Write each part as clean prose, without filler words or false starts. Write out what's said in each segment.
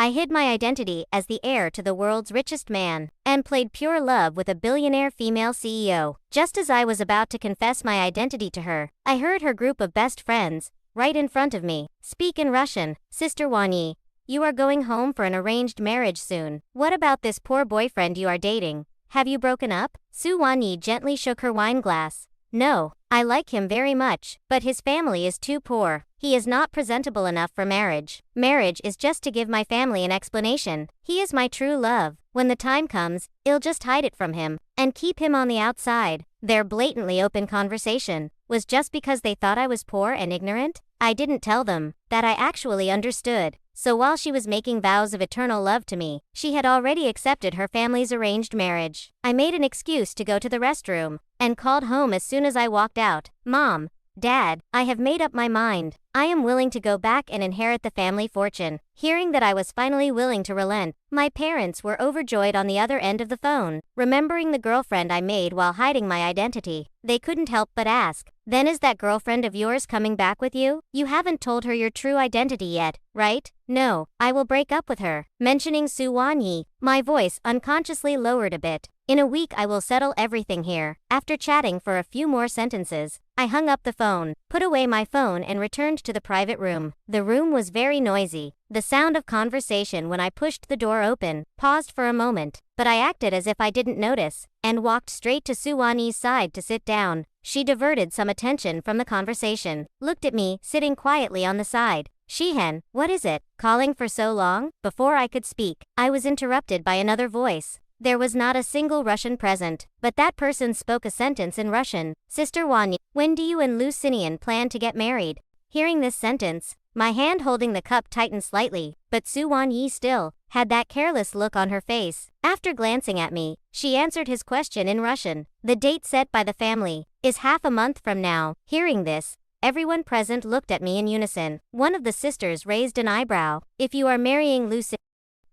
I hid my identity as the heir to the world's richest man, and played pure love with a billionaire female CEO. Just as I was about to confess my identity to her, I heard her group of best friends, right in front of me, speak in Russian. Sister Wanyi, you are going home for an arranged marriage soon. What about this poor boyfriend you are dating? Have you broken up? Su Wanyi gently shook her wine glass. No, I like him very much, but his family is too poor. He is not presentable enough for marriage. Marriage is just to give my family an explanation. He is my true love. When the time comes, I'll just hide it from him and keep him on the outside. Their blatantly open conversation was just because they thought I was poor and ignorant. I didn't tell them that I actually understood. So while she was making vows of eternal love to me, she had already accepted her family's arranged marriage. I made an excuse to go to the restroom and called home as soon as I walked out. Mom, Dad, I have made up my mind. I am willing to go back and inherit the family fortune. Hearing that I was finally willing to relent, my parents were overjoyed on the other end of the phone. Remembering the girlfriend I made while hiding my identity, they couldn't help but ask, "Then is that girlfriend of yours coming back with you? You haven't told her your true identity yet, right?" "No, I will break up with her." Mentioning Su Wanyi, my voice unconsciously lowered a bit. "In a week I will settle everything here." After chatting for a few more sentences, I hung up the phone, put away my phone and returned to the private room. The room was very noisy. The sound of conversation when I pushed the door open, paused for a moment, but I acted as if I didn't notice, and walked straight to Su Wanyi's side to sit down. She diverted some attention from the conversation, looked at me, sitting quietly on the side. "Shihen, what is it? Calling for so long?" Before I could speak, I was interrupted by another voice. There was not a single Russian present, but that person spoke a sentence in Russian. "Sister Wanyi, when do you and Lucinian plan to get married?" Hearing this sentence, my hand holding the cup tightened slightly, but Su Wanyi still had that careless look on her face. After glancing at me, she answered his question in Russian. "The date set by the family is half a month from now." Hearing this, everyone present looked at me in unison. One of the sisters raised an eyebrow. "If you are marrying Lucinian,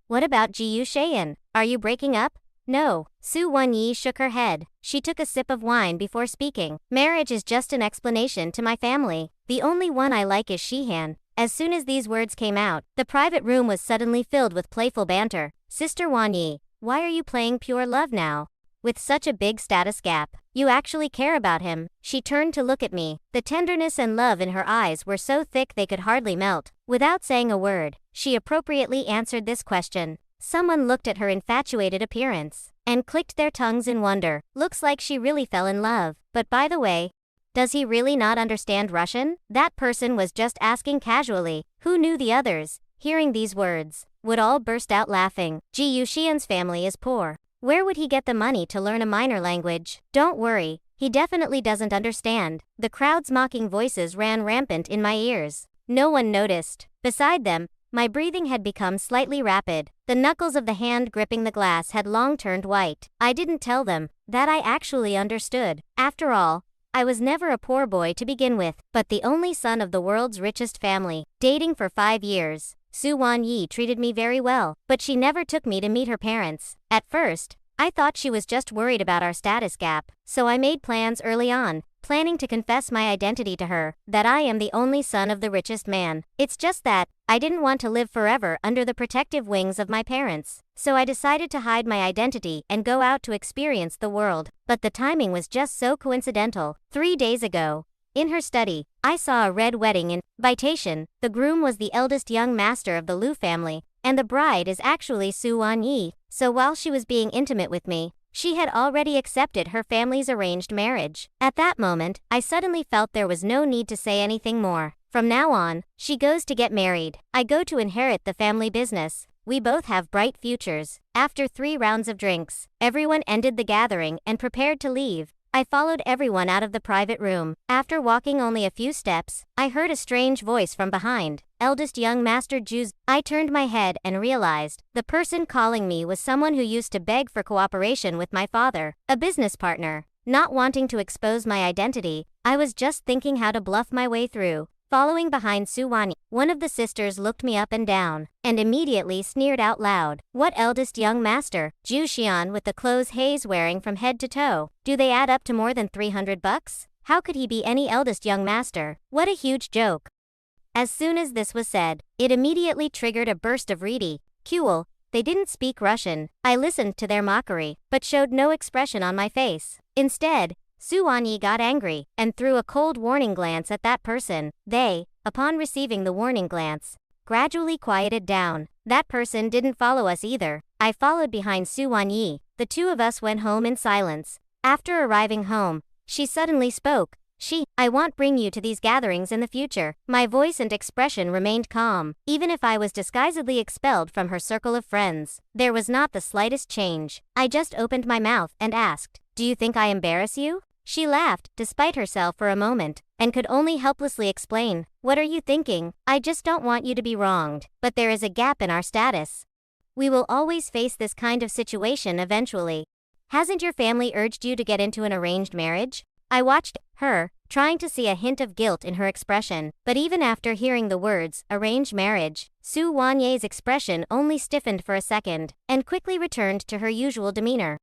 what about Jiyu Shayan? Are you breaking up?" "No." Su Wanyi shook her head. She took a sip of wine before speaking. "Marriage is just an explanation to my family. The only one I like is Shihan." As soon as these words came out, the private room was suddenly filled with playful banter. "Sister Wanyi, why are you playing pure love now? With such a big status gap, you actually care about him?" She turned to look at me. The tenderness and love in her eyes were so thick they could hardly melt. Without saying a word, she appropriately answered this question. Someone looked at her infatuated appearance and clicked their tongues in wonder. Looks like she really fell in love. But by the way, does he really not understand Russian? That person was just asking casually. Who knew the others, hearing these words, would all burst out laughing. Ji Yushian's family is poor. Where would he get the money to learn a minor language? Don't worry, he definitely doesn't understand. The crowd's mocking voices ran rampant in my ears. No one noticed. Beside them, my breathing had become slightly rapid. The knuckles of the hand gripping the glass had long turned white. I didn't tell them that I actually understood. After all, I was never a poor boy to begin with, but the only son of the world's richest family. Dating for 5 years, Su Wanyi treated me very well, but she never took me to meet her parents. At first, I thought she was just worried about our status gap, so I made plans early on, planning to confess my identity to her, that I am the only son of the richest man. It's just that I didn't want to live forever under the protective wings of my parents, so I decided to hide my identity and go out to experience the world. But the timing was just so coincidental. 3 days ago, in her study, I saw a red wedding invitation. The groom was the eldest young master of the Liu family, and the bride is actually Su Wanyi. So while she was being intimate with me, she had already accepted her family's arranged marriage. At that moment, I suddenly felt there was no need to say anything more. From now on, she goes to get married. I go to inherit the family business. We both have bright futures. After 3 rounds of drinks, everyone ended the gathering and prepared to leave. I followed everyone out of the private room. After walking only a few steps, I heard a strange voice from behind. "Eldest young master Jews." I turned my head and realized the person calling me was someone who used to beg for cooperation with my father, a business partner. Not wanting to expose my identity, I was just thinking how to bluff my way through. Following behind Su Wanyi, one of the sisters looked me up and down, and immediately sneered out loud. "What eldest young master? Ju Xian with the clothes he's wearing from head to toe. Do they add up to more than $300? How could he be any eldest young master? What a huge joke." As soon as this was said, it immediately triggered a burst of reedy Cool. They didn't speak Russian. I listened to their mockery, but showed no expression on my face. Instead, Su Wanyi got angry and threw a cold warning glance at that person. They, upon receiving the warning glance, gradually quieted down. That person didn't follow us either. I followed behind Su Wanyi. The two of us went home in silence. After arriving home, she suddenly spoke. I won't bring you to these gatherings in the future. My voice and expression remained calm, even if I was disguisedly expelled from her circle of friends. There was not the slightest change. I just opened my mouth and asked, "Do you think I embarrass you?" She laughed, despite herself for a moment, and could only helplessly explain, "What are you thinking? I just don't want you to be wronged. But there is a gap in our status. We will always face this kind of situation eventually. Hasn't your family urged you to get into an arranged marriage?" I watched her, trying to see a hint of guilt in her expression, but even after hearing the words, arranged marriage, Su Wanye's expression only stiffened for a second, and quickly returned to her usual demeanor.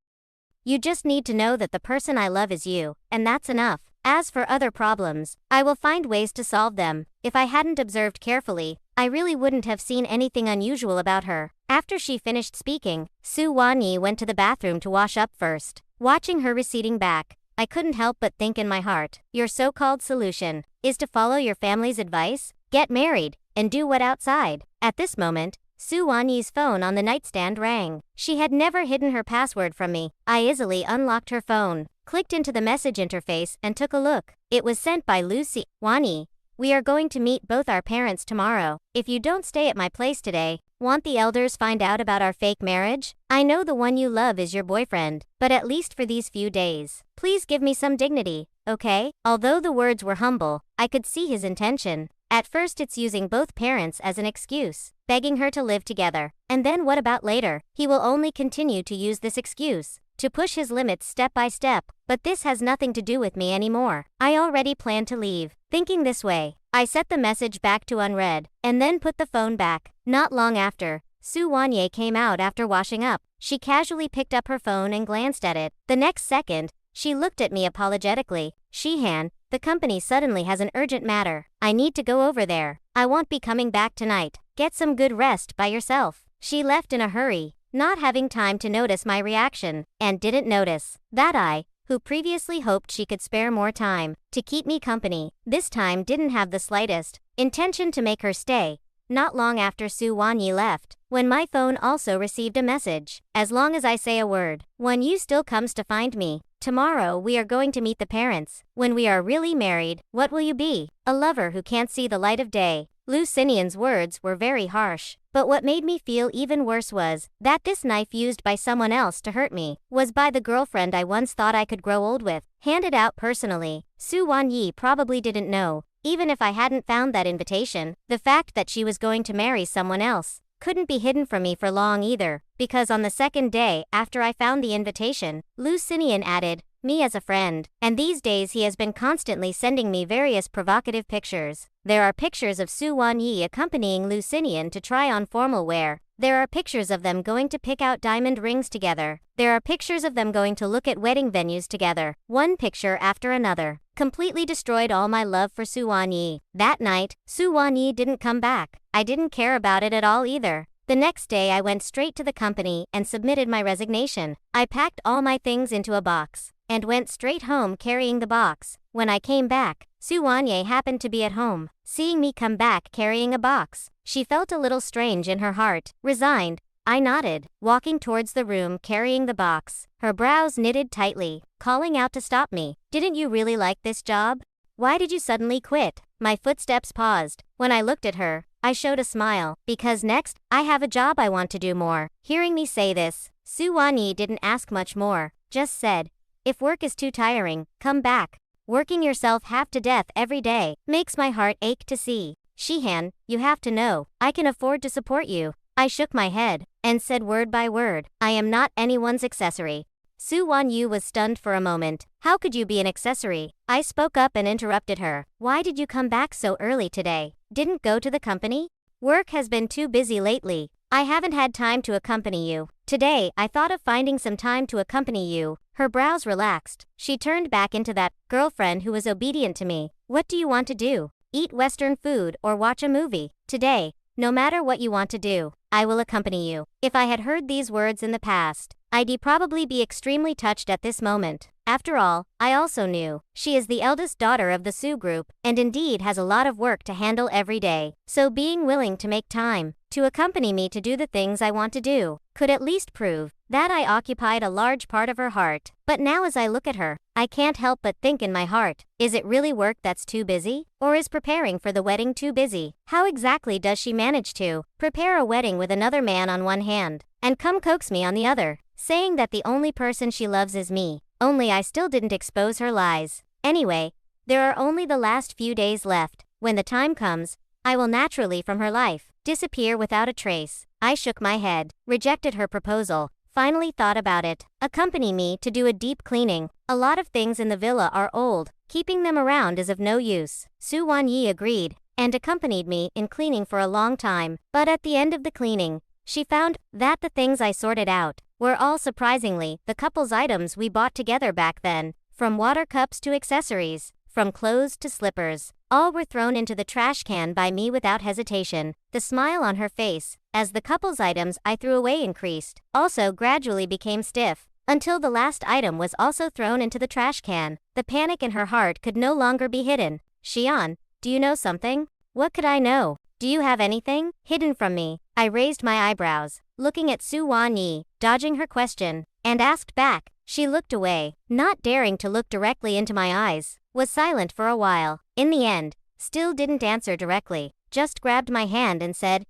"You just need to know that the person I love is you, and that's enough. As for other problems, I will find ways to solve them. If I hadn't observed carefully, I really wouldn't have seen anything unusual about her." After she finished speaking, Su Wanyi went to the bathroom to wash up first. Watching her receding back, I couldn't help but think in my heart, your so-called solution is to follow your family's advice, get married, and do what outside. At this moment, Su Wanyi's phone on the nightstand rang. She had never hidden her password from me. I easily unlocked her phone, clicked into the message interface and took a look. It was sent by Lucy. "Wanyi, we are going to meet both our parents tomorrow. If you don't stay at my place today, won't the elders find out about our fake marriage? I know the one you love is your boyfriend, but at least for these few days, please give me some dignity, okay?" Although the words were humble, I could see his intention. At first it's using both parents as an excuse, begging her to live together. And then what about later? He will only continue to use this excuse to push his limits step by step. But this has nothing to do with me anymore. I already plan to leave. Thinking this way, I set the message back to unread, and then put the phone back. Not long after, Su Wanye came out after washing up. She casually picked up her phone and glanced at it. The next second, she looked at me apologetically. "Shihan, the company suddenly has an urgent matter. I need to go over there. I won't be coming back tonight. Get some good rest by yourself." She left in a hurry, not having time to notice my reaction, and didn't notice that I, who previously hoped she could spare more time to keep me company, this time didn't have the slightest intention to make her stay. Not long after Su Wanyi left, when my phone also received a message. "As long as I say a word, when you still comes to find me. Tomorrow we are going to meet the parents. When we are really married, what will you be? A lover who can't see the light of day." Lucinian's words were very harsh, but what made me feel even worse was that this knife used by someone else to hurt me was by the girlfriend I once thought I could grow old with, handed out personally. Su Wanyi probably didn't know. Even if I hadn't found that invitation, the fact that she was going to marry someone else couldn't be hidden from me for long either, because on the second day after I found the invitation, Lucinian added me as a friend, and these days he has been constantly sending me various provocative pictures. There are pictures of Su Wanyi accompanying Lucinian to try on formal wear. There are pictures of them going to pick out diamond rings together. There are pictures of them going to look at wedding venues together. One picture after another completely destroyed all my love for Su Wanyi. That night, Su Wanyi didn't come back. I didn't care about it at all either. The next day I went straight to the company and submitted my resignation. I packed all my things into a box and went straight home carrying the box. When I came back, Su Wanye happened to be at home. Seeing me come back carrying a box, she felt a little strange in her heart. Resigned, I nodded, walking towards the room carrying the box, her brows knitted tightly, calling out to stop me. "Didn't you really like this job? Why did you suddenly quit?" My footsteps paused. When I looked at her, I showed a smile, because next, I have a job I want to do more. Hearing me say this, Su Wanyi didn't ask much more, just said, "If work is too tiring, come back. Working yourself half to death every day makes my heart ache to see. Shihan, you have to know, I can afford to support you." I shook my head and said word by word, "I am not anyone's accessory." Su Wanyu was stunned for a moment. "How could you be an accessory?" I spoke up and interrupted her. "Why did you come back so early today? Didn't go to the company? Work has been too busy lately. I haven't had time to accompany you. Today, I thought of finding some time to accompany you." Her brows relaxed. She turned back into that girlfriend who was obedient to me. "What do you want to do? Eat Western food or watch a movie? Today, no matter what you want to do, I will accompany you. If I had heard these words in the past, I'd probably be extremely touched at this moment. After all, I also knew she is the eldest daughter of the Su group, and indeed has a lot of work to handle every day. So being willing to make time to accompany me to do the things I want to do could at least prove that I occupied a large part of her heart. But now as I look at her, I can't help but think in my heart, is it really work that's too busy? Or is preparing for the wedding too busy? How exactly does she manage to prepare a wedding with another man on one hand, and come coax me on the other, saying that the only person she loves is me? Only I still didn't expose her lies. Anyway, there are only the last few days left. When the time comes, I will naturally from her life disappear without a trace. I shook my head, rejected her proposal, finally thought about it. Accompany me to do a deep cleaning. A lot of things in the villa are old. Keeping them around is of no use. Su Wanyi agreed, and accompanied me in cleaning for a long time. But at the end of the cleaning, she found that the things I sorted out were all surprisingly the couple's items we bought together back then. From water cups to accessories, from clothes to slippers, all were thrown into the trash can by me without hesitation. The smile on her face, as the couple's items I threw away increased, also gradually became stiff, until the last item was also thrown into the trash can. The panic in her heart could no longer be hidden. Xian, do you know something? What could I know? Do you have anything hidden from me? I raised my eyebrows, looking at Su Wanyi, dodging her question, and asked back. She looked away, not daring to look directly into my eyes, was silent for a while. In the end, still didn't answer directly, just grabbed my hand and said,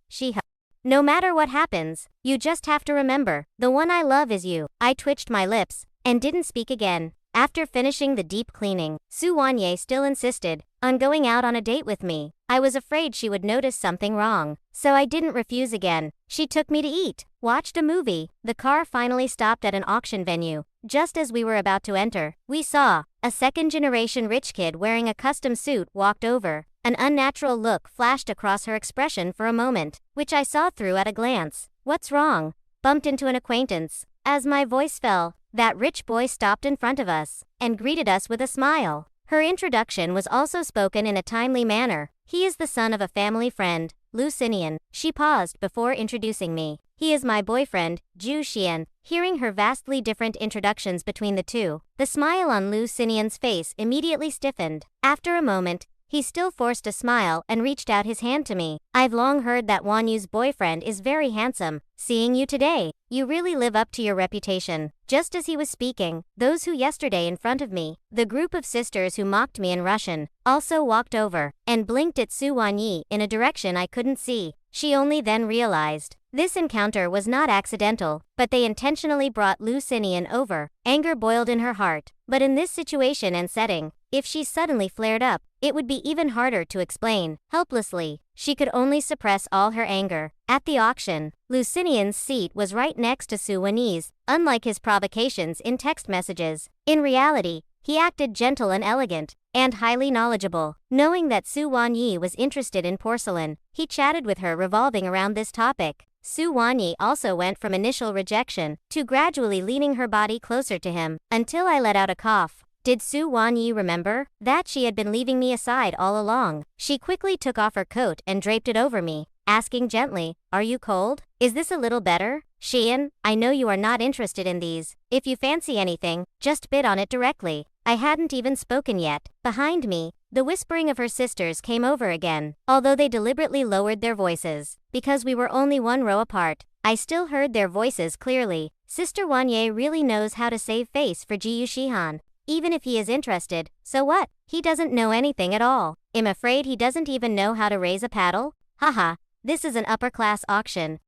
no matter what happens, you just have to remember, the one I love is you. I twitched my lips, and didn't speak again. After finishing the deep cleaning, Su Wanyi still insisted on going out on a date with me. I was afraid she would notice something wrong, so I didn't refuse again. She took me to eat, watched a movie. The car finally stopped at an auction venue. Just as we were about to enter, we saw a second-generation rich kid wearing a custom suit walked over. An unnatural look flashed across her expression for a moment, which I saw through at a glance. What's wrong? Bumped into an acquaintance. As my voice fell, that rich boy stopped in front of us and greeted us with a smile. Her introduction was also spoken in a timely manner. He is the son of a family friend, Lu Xinian. She paused before introducing me. He is my boyfriend, Zhu Xian. Hearing her vastly different introductions between the two, the smile on Lu Xinian's face immediately stiffened. After a moment, he still forced a smile and reached out his hand to me. I've long heard that Wanyu's boyfriend is very handsome. Seeing you today, you really live up to your reputation. Just as he was speaking, those who yesterday in front of me, the group of sisters who mocked me in Russian, also walked over and blinked at Su Wanyi in a direction I couldn't see. She only then realized this encounter was not accidental, but they intentionally brought Lu Xinian over. Anger boiled in her heart, but in this situation and setting, if she suddenly flared up, it would be even harder to explain. Helplessly, she could only suppress all her anger. At the auction, Lu Xinian's seat was right next to Su Wanyi's, unlike his provocations in text messages. In reality, he acted gentle and elegant, and highly knowledgeable. Knowing that Su Wanyi was interested in porcelain, he chatted with her revolving around this topic. Su Wanyi also went from initial rejection to gradually leaning her body closer to him, until I let out a cough. Did Su Wanyi remember that she had been leaving me aside all along? She quickly took off her coat and draped it over me, asking gently, "Are you cold? Is this a little better? Xian, I know you are not interested in these. If you fancy anything, just bid on it directly." I hadn't even spoken yet. Behind me, the whispering of her sisters came over again. Although they deliberately lowered their voices, because we were only one row apart, I still heard their voices clearly. Sister Wanye really knows how to save face for Jiyu Shihan. Even if he is interested, so what? He doesn't know anything at all. I'm afraid he doesn't even know how to raise a paddle? Haha, this is an upper-class auction.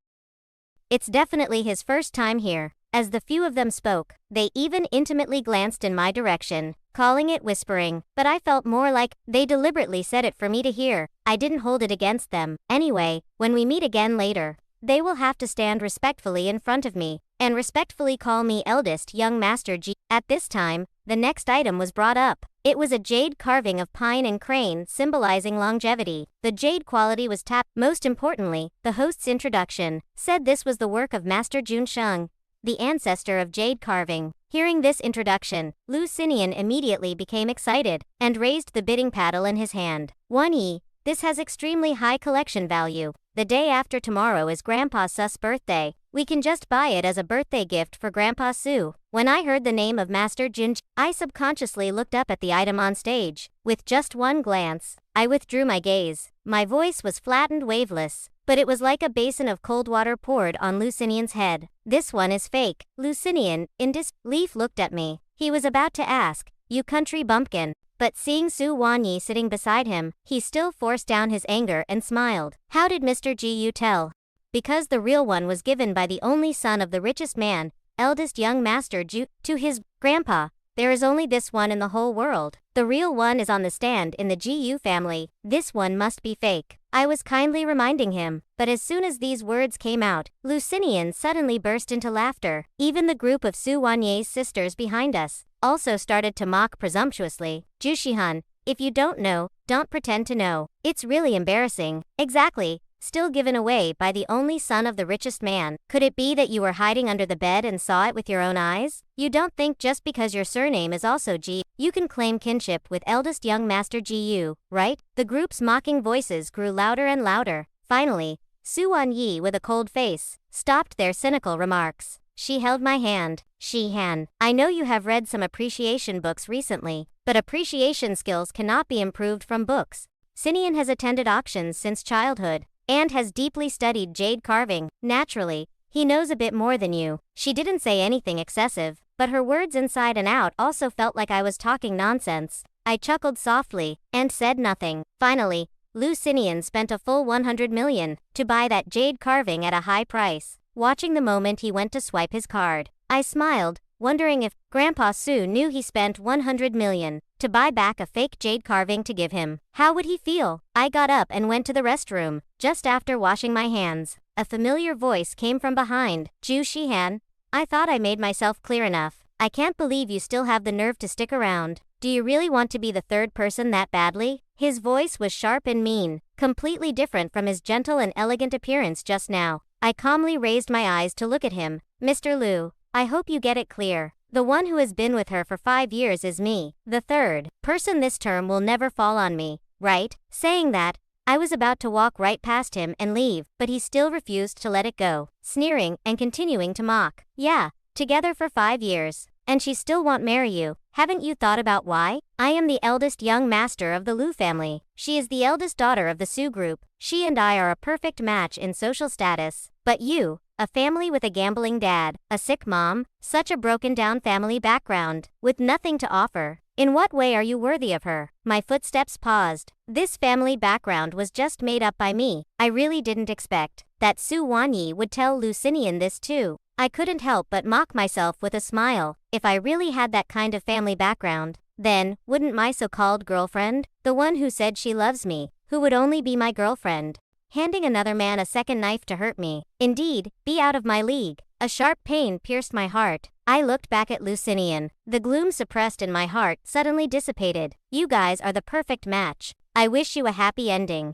It's definitely his first time here. As the few of them spoke, they even intimately glanced in my direction, calling it whispering, but I felt more like they deliberately said it for me to hear. I didn't hold it against them. Anyway, when we meet again later, they will have to stand respectfully in front of me, and respectfully call me eldest young Master G. At this time, the next item was brought up. It was a jade carving of pine and crane symbolizing longevity. The jade quality was tapped. Most importantly, the host's introduction said this was the work of Master Jun Sheng, the ancestor of jade carving. Hearing this introduction, Lu Xinian immediately became excited and raised the bidding paddle in his hand. 1E, This has extremely high collection value. The day after tomorrow is Grandpa Su's birthday. We can just buy it as a birthday gift for Grandpa Su. When I heard the name of Master Junji, I subconsciously looked up at the item on stage. With just one glance, I withdrew my gaze. My voice was flattened, waveless, but it was like a basin of cold water poured on Lucinian's head. This one is fake. Lucinian, in disbelief, looked at me. He was about to ask, "You country bumpkin," but seeing Su Wanyi sitting beside him, he still forced down his anger and smiled. How did Mr. Gu tell? Because the real one was given by the only son of the richest man, eldest young Master Ju, to his grandpa. There is only this one in the whole world. The real one is on the stand in the Gu family. This one must be fake. I was kindly reminding him, but as soon as these words came out, Lucinian suddenly burst into laughter. Even the group of Su Wanye's sisters behind us also started to mock presumptuously. Jushihan, if you don't know, don't pretend to know. It's really embarrassing. Exactly. Still given away by the only son of the richest man. Could it be that you were hiding under the bed and saw it with your own eyes? You don't think just because your surname is also Ji, you can claim kinship with eldest young Master Gu, right? The group's mocking voices grew louder and louder. Finally, Su Wanyi, with a cold face, stopped their cynical remarks. She held my hand. Shihan, I know you have read some appreciation books recently, but appreciation skills cannot be improved from books. Sinian has attended auctions since childhood, and has deeply studied jade carving. Naturally, he knows a bit more than you. She didn't say anything excessive, but her words inside and out also felt like I was talking nonsense. I chuckled softly, and said nothing. Finally, Lucinian spent a full 100 million to buy that jade carving at a high price. Watching the moment he went to swipe his card, I smiled, wondering if Grandpa Su knew he spent 100 million to buy back a fake jade carving to give him. How would he feel? I got up and went to the restroom. Just after washing my hands, a familiar voice came from behind. Ju Shihan, I thought I made myself clear enough. I can't believe you still have the nerve to stick around. Do you really want to be the third person that badly? His voice was sharp and mean, completely different from his gentle and elegant appearance just now. I calmly raised my eyes to look at him. Mr. Liu, I hope you get it clear. The one who has been with her for 5 years is me. The third person this term will never fall on me, right? Saying that, I was about to walk right past him and leave, but he still refused to let it go, sneering and continuing to mock. Yeah, together for 5 years, and she still won't marry you. Haven't you thought about why? I am the eldest young master of the Liu family. She is the eldest daughter of the Su group. She and I are a perfect match in social status. But you, a family with a gambling dad, a sick mom, such a broken down family background, with nothing to offer. In what way are you worthy of her? My footsteps paused. This family background was just made up by me. I really didn't expect that Su Wanyi would tell Lucinian this too. I couldn't help but mock myself with a smile. If I really had that kind of family background, then, wouldn't my so-called girlfriend, the one who said she loves me, who would only be my girlfriend, handing another man a second knife to hurt me, indeed, be out of my league? A sharp pain pierced my heart. I looked back at Lucinian. The gloom suppressed in my heart suddenly dissipated. You guys are the perfect match. I wish you a happy ending.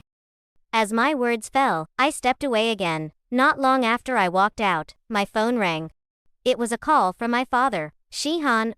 As my words fell, I stepped away again. Not long after I walked out, my phone rang. It was a call from my father. Shihan,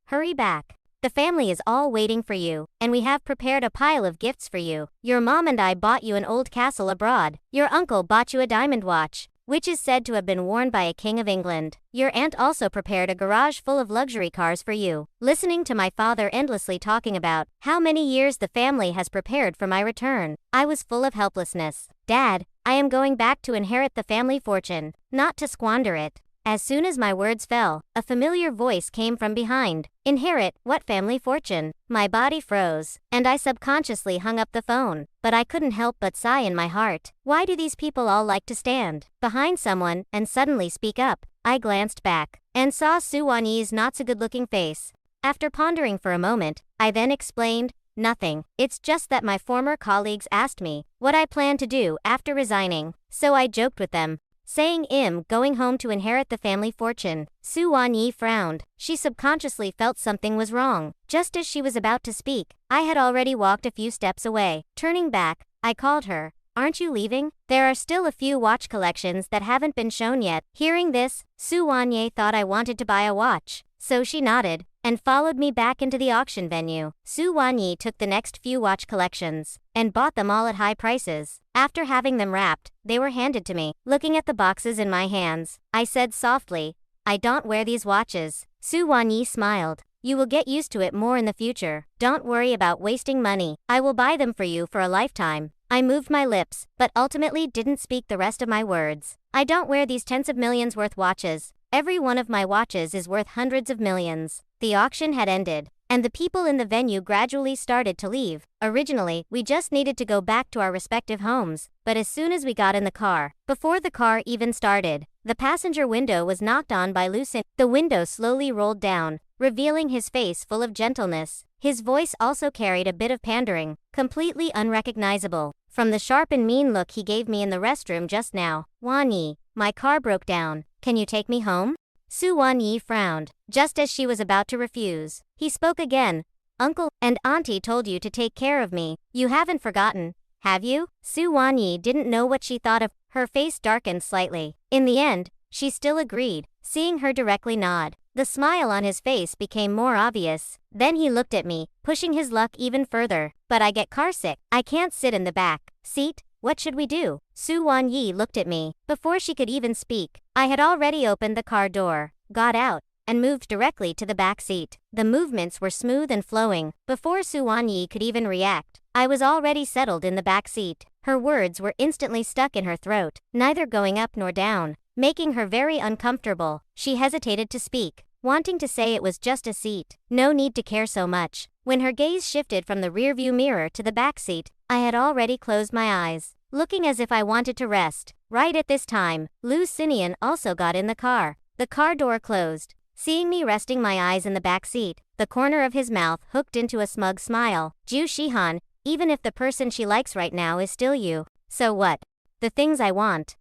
hurry back. The family is all waiting for you, and we have prepared a pile of gifts for you. Your mom and I bought you an old castle abroad. Your uncle bought you a diamond watch, which is said to have been worn by a king of England. Your aunt also prepared a garage full of luxury cars for you. Listening to my father endlessly talking about how many years the family has prepared for my return, I was full of helplessness. Dad, I am going back to inherit the family fortune, not to squander it. As soon as my words fell, a familiar voice came from behind. Inherit what family fortune? My body froze, and I subconsciously hung up the phone. But I couldn't help but sigh in my heart. Why do these people all like to stand behind someone and suddenly speak up? I glanced back and saw Su Wanyi's not-so-good-looking face. After pondering for a moment, I then explained, nothing. It's just that my former colleagues asked me what I plan to do after resigning, so I joked with them, saying I'm going home to inherit the family fortune. Su Wanyi frowned. She subconsciously felt something was wrong. Just as she was about to speak, I had already walked a few steps away. Turning back, I called her. Aren't you leaving? There are still a few watch collections that haven't been shown yet. Hearing this, Su Wanyi thought I wanted to buy a watch, so she nodded. and followed me back into the auction venue. Su Wanyi took the next few watch collections and bought them all at high prices. After having them wrapped, they were handed to me. Looking at the boxes in my hands, I said softly, "I don't wear these watches." Su Wanyi smiled. "You will get used to it more in the future. Don't worry about wasting money. I will buy them for you for a lifetime." I moved my lips, but ultimately didn't speak the rest of my words. I don't wear these tens of millions worth watches. Every one of my watches is worth hundreds of millions. The auction had ended, and the people in the venue gradually started to leave. Originally, we just needed to go back to our respective homes, but as soon as we got in the car, before the car even started, the passenger window was knocked on by Lucin. The window slowly rolled down, revealing his face full of gentleness. His voice also carried a bit of pandering, completely unrecognizable from the sharp and mean look he gave me in the restroom just now. "Wanyi, my car broke down. Can you take me home?" Su Wanyi frowned, just as she was about to refuse. He spoke again. "Uncle and Auntie told you to take care of me. You haven't forgotten, have you?" Su Wanyi didn't know what she thought of. Her face darkened slightly. In the end, she still agreed, seeing her directly nod. The smile on his face became more obvious. Then he looked at me, pushing his luck even further. "But I get carsick. I can't sit in the back seat. What should we do?" Su Wanyi looked at me. Before she could even speak, I had already opened the car door, got out, and moved directly to the back seat. The movements were smooth and flowing. Before Su Wanyi could even react, I was already settled in the back seat. Her words were instantly stuck in her throat, neither going up nor down, making her very uncomfortable. She hesitated to speak, wanting to say it was just a seat. No need to care so much. When her gaze shifted from the rearview mirror to the back seat, I had already closed my eyes, looking as if I wanted to rest. Right at this time, Lu Sinian also got in the car. The car door closed. Seeing me resting my eyes in the back seat, the corner of his mouth hooked into a smug smile. "Ju Shihan, even if the person she likes right now is still you, so what? The things I want,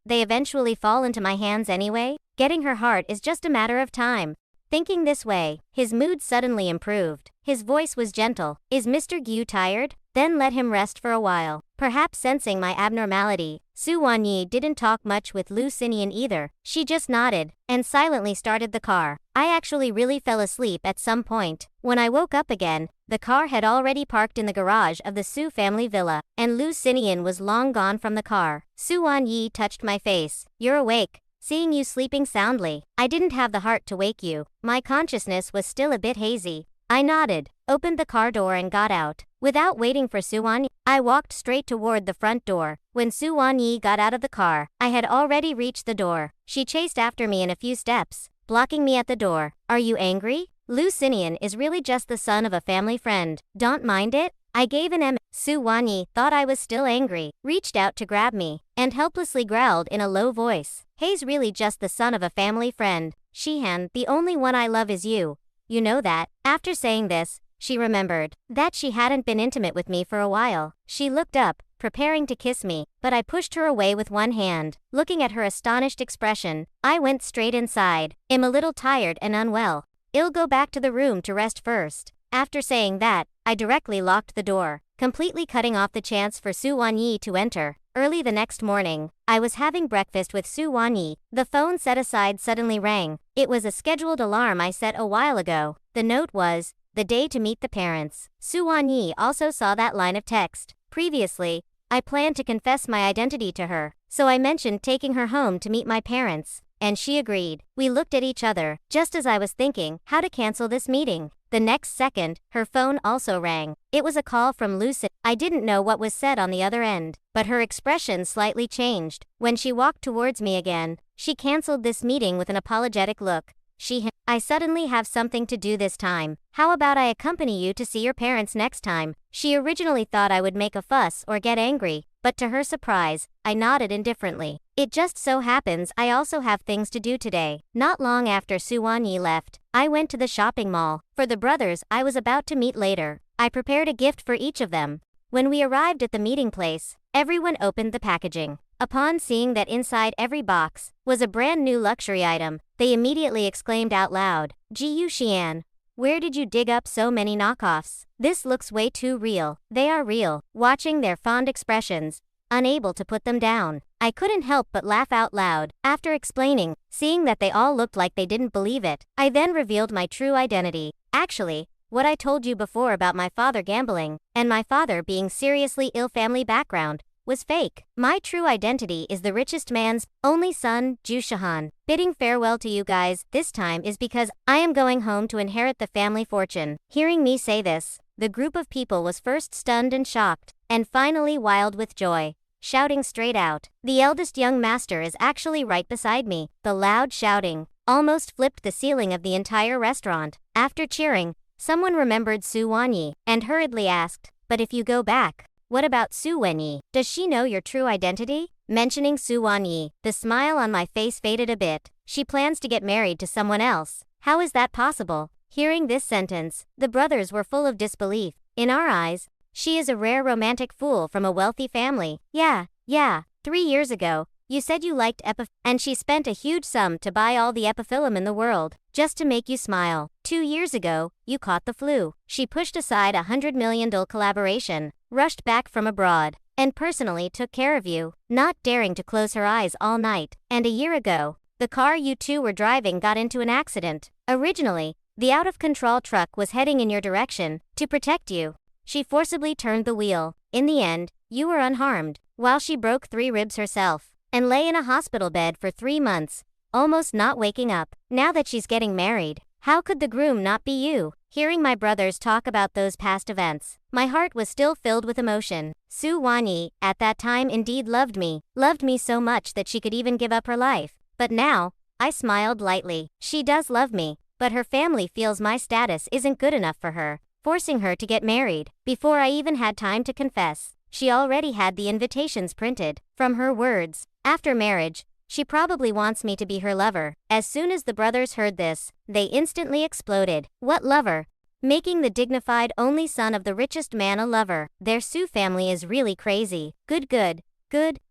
they eventually fall into my hands anyway. Getting her heart is just a matter of time." Thinking this way, his mood suddenly improved. His voice was gentle. "Is Mr. Gu tired? Then let him rest for a while." Perhaps sensing my abnormality, Su Wanyi didn't talk much with Lu Sinian either. She just nodded and silently started the car. I actually really fell asleep at some point. When I woke up again, the car had already parked in the garage of the Su family villa, and Lu Sinian was long gone from the car. Su Wanyi touched my face. "You're awake. Seeing you sleeping soundly, I didn't have the heart to wake you. My consciousness was still a bit hazy." I nodded, opened the car door and got out. Without waiting for Su Wanyi, I walked straight toward the front door. When Su Wanyi got out of the car, I had already reached the door. She chased after me in a few steps, blocking me at the door. "Are you angry? Lu Sinian is really just the son of a family friend. Don't mind it." I gave an Su Wanyi thought I was still angry, reached out to grab me, and helplessly growled in a low voice. "He's really just the son of a family friend. Shihan, the only one I love is you. You know that." After saying this, she remembered that she hadn't been intimate with me for a while. She looked up, preparing to kiss me, but I pushed her away with one hand. Looking at her astonished expression, I went straight inside. "I'm a little tired and unwell. I'll go back to the room to rest first." After saying that, I directly locked the door, completely cutting off the chance for Su Wanyi to enter. Early the next morning, I was having breakfast with Su Wanyi. The phone set aside suddenly rang. It was a scheduled alarm I set a while ago. The note was, "The day to meet the parents." Su Wanyi also saw that line of text. Previously, I planned to confess my identity to her, so I mentioned taking her home to meet my parents, and she agreed. We looked at each other, just as I was thinking how to cancel this meeting. The next second, her phone also rang. It was a call from Lucid. I didn't know what was said on the other end, but her expression slightly changed. When she walked towards me again, she canceled this meeting with an apologetic look. "I suddenly have something to do this time. How about I accompany you to see your parents next time?" She originally thought I would make a fuss or get angry, but to her surprise, I nodded indifferently. It just so happens I also have things to do today. Not long after Su Wanyi left, I went to the shopping mall. For the brothers I was about to meet later, I prepared a gift for each of them. When we arrived at the meeting place, everyone opened the packaging. Upon seeing that inside every box was a brand new luxury item, they immediately exclaimed out loud, "Jiyu Xian, where did you dig up so many knockoffs? This looks way too real." They are real. Watching their fond expressions, unable to put them down. I couldn't help but laugh out loud. After explaining, seeing that they all looked like they didn't believe it, I then revealed my true identity. Actually, what I told you before about my father gambling, and my father being seriously ill family background, was fake. My true identity is the richest man's only son, Jushahan. Bidding farewell to you guys this time is because I am going home to inherit the family fortune. Hearing me say this, the group of people was first stunned and shocked, and finally wild with joy, shouting straight out. The eldest young master is actually right beside me. The loud shouting almost flipped the ceiling of the entire restaurant. After cheering, someone remembered Su Wanyi and hurriedly asked, "But if you go back, what about Su Wenyi? Does she know your true identity?" Mentioning Su Wanyi, the smile on my face faded a bit. She plans to get married to someone else. How is that possible? Hearing this sentence, the brothers were full of disbelief. In our eyes, she is a rare romantic fool from a wealthy family. Yeah, 3 years ago, you said you liked and she spent a huge sum to buy all the epiphyllum in the world, just to make you smile. 2 years ago, you caught the flu. She pushed aside $100 million collaboration, rushed back from abroad, and personally took care of you, not daring to close her eyes all night. And a year ago, the car you two were driving got into an accident. Originally, the out-of-control truck was heading in your direction. To protect you, she forcibly turned the wheel. In the end, you were unharmed, while she broke 3 ribs herself and lay in a hospital bed for 3 months, almost not waking up. Now that she's getting married, how could the groom not be you? Hearing my brothers talk about those past events, my heart was still filled with emotion. Su Wanyi, at that time, indeed loved me so much that she could even give up her life. But now, I smiled lightly. She does love me, but her family feels my status isn't good enough for her, forcing her to get married. Before I even had time to confess, she already had the invitations printed. From her words, after marriage, she probably wants me to be her lover. As soon as the brothers heard this, they instantly exploded. What lover? Making the dignified only son of the richest man a lover. Their Su family is really crazy. Good.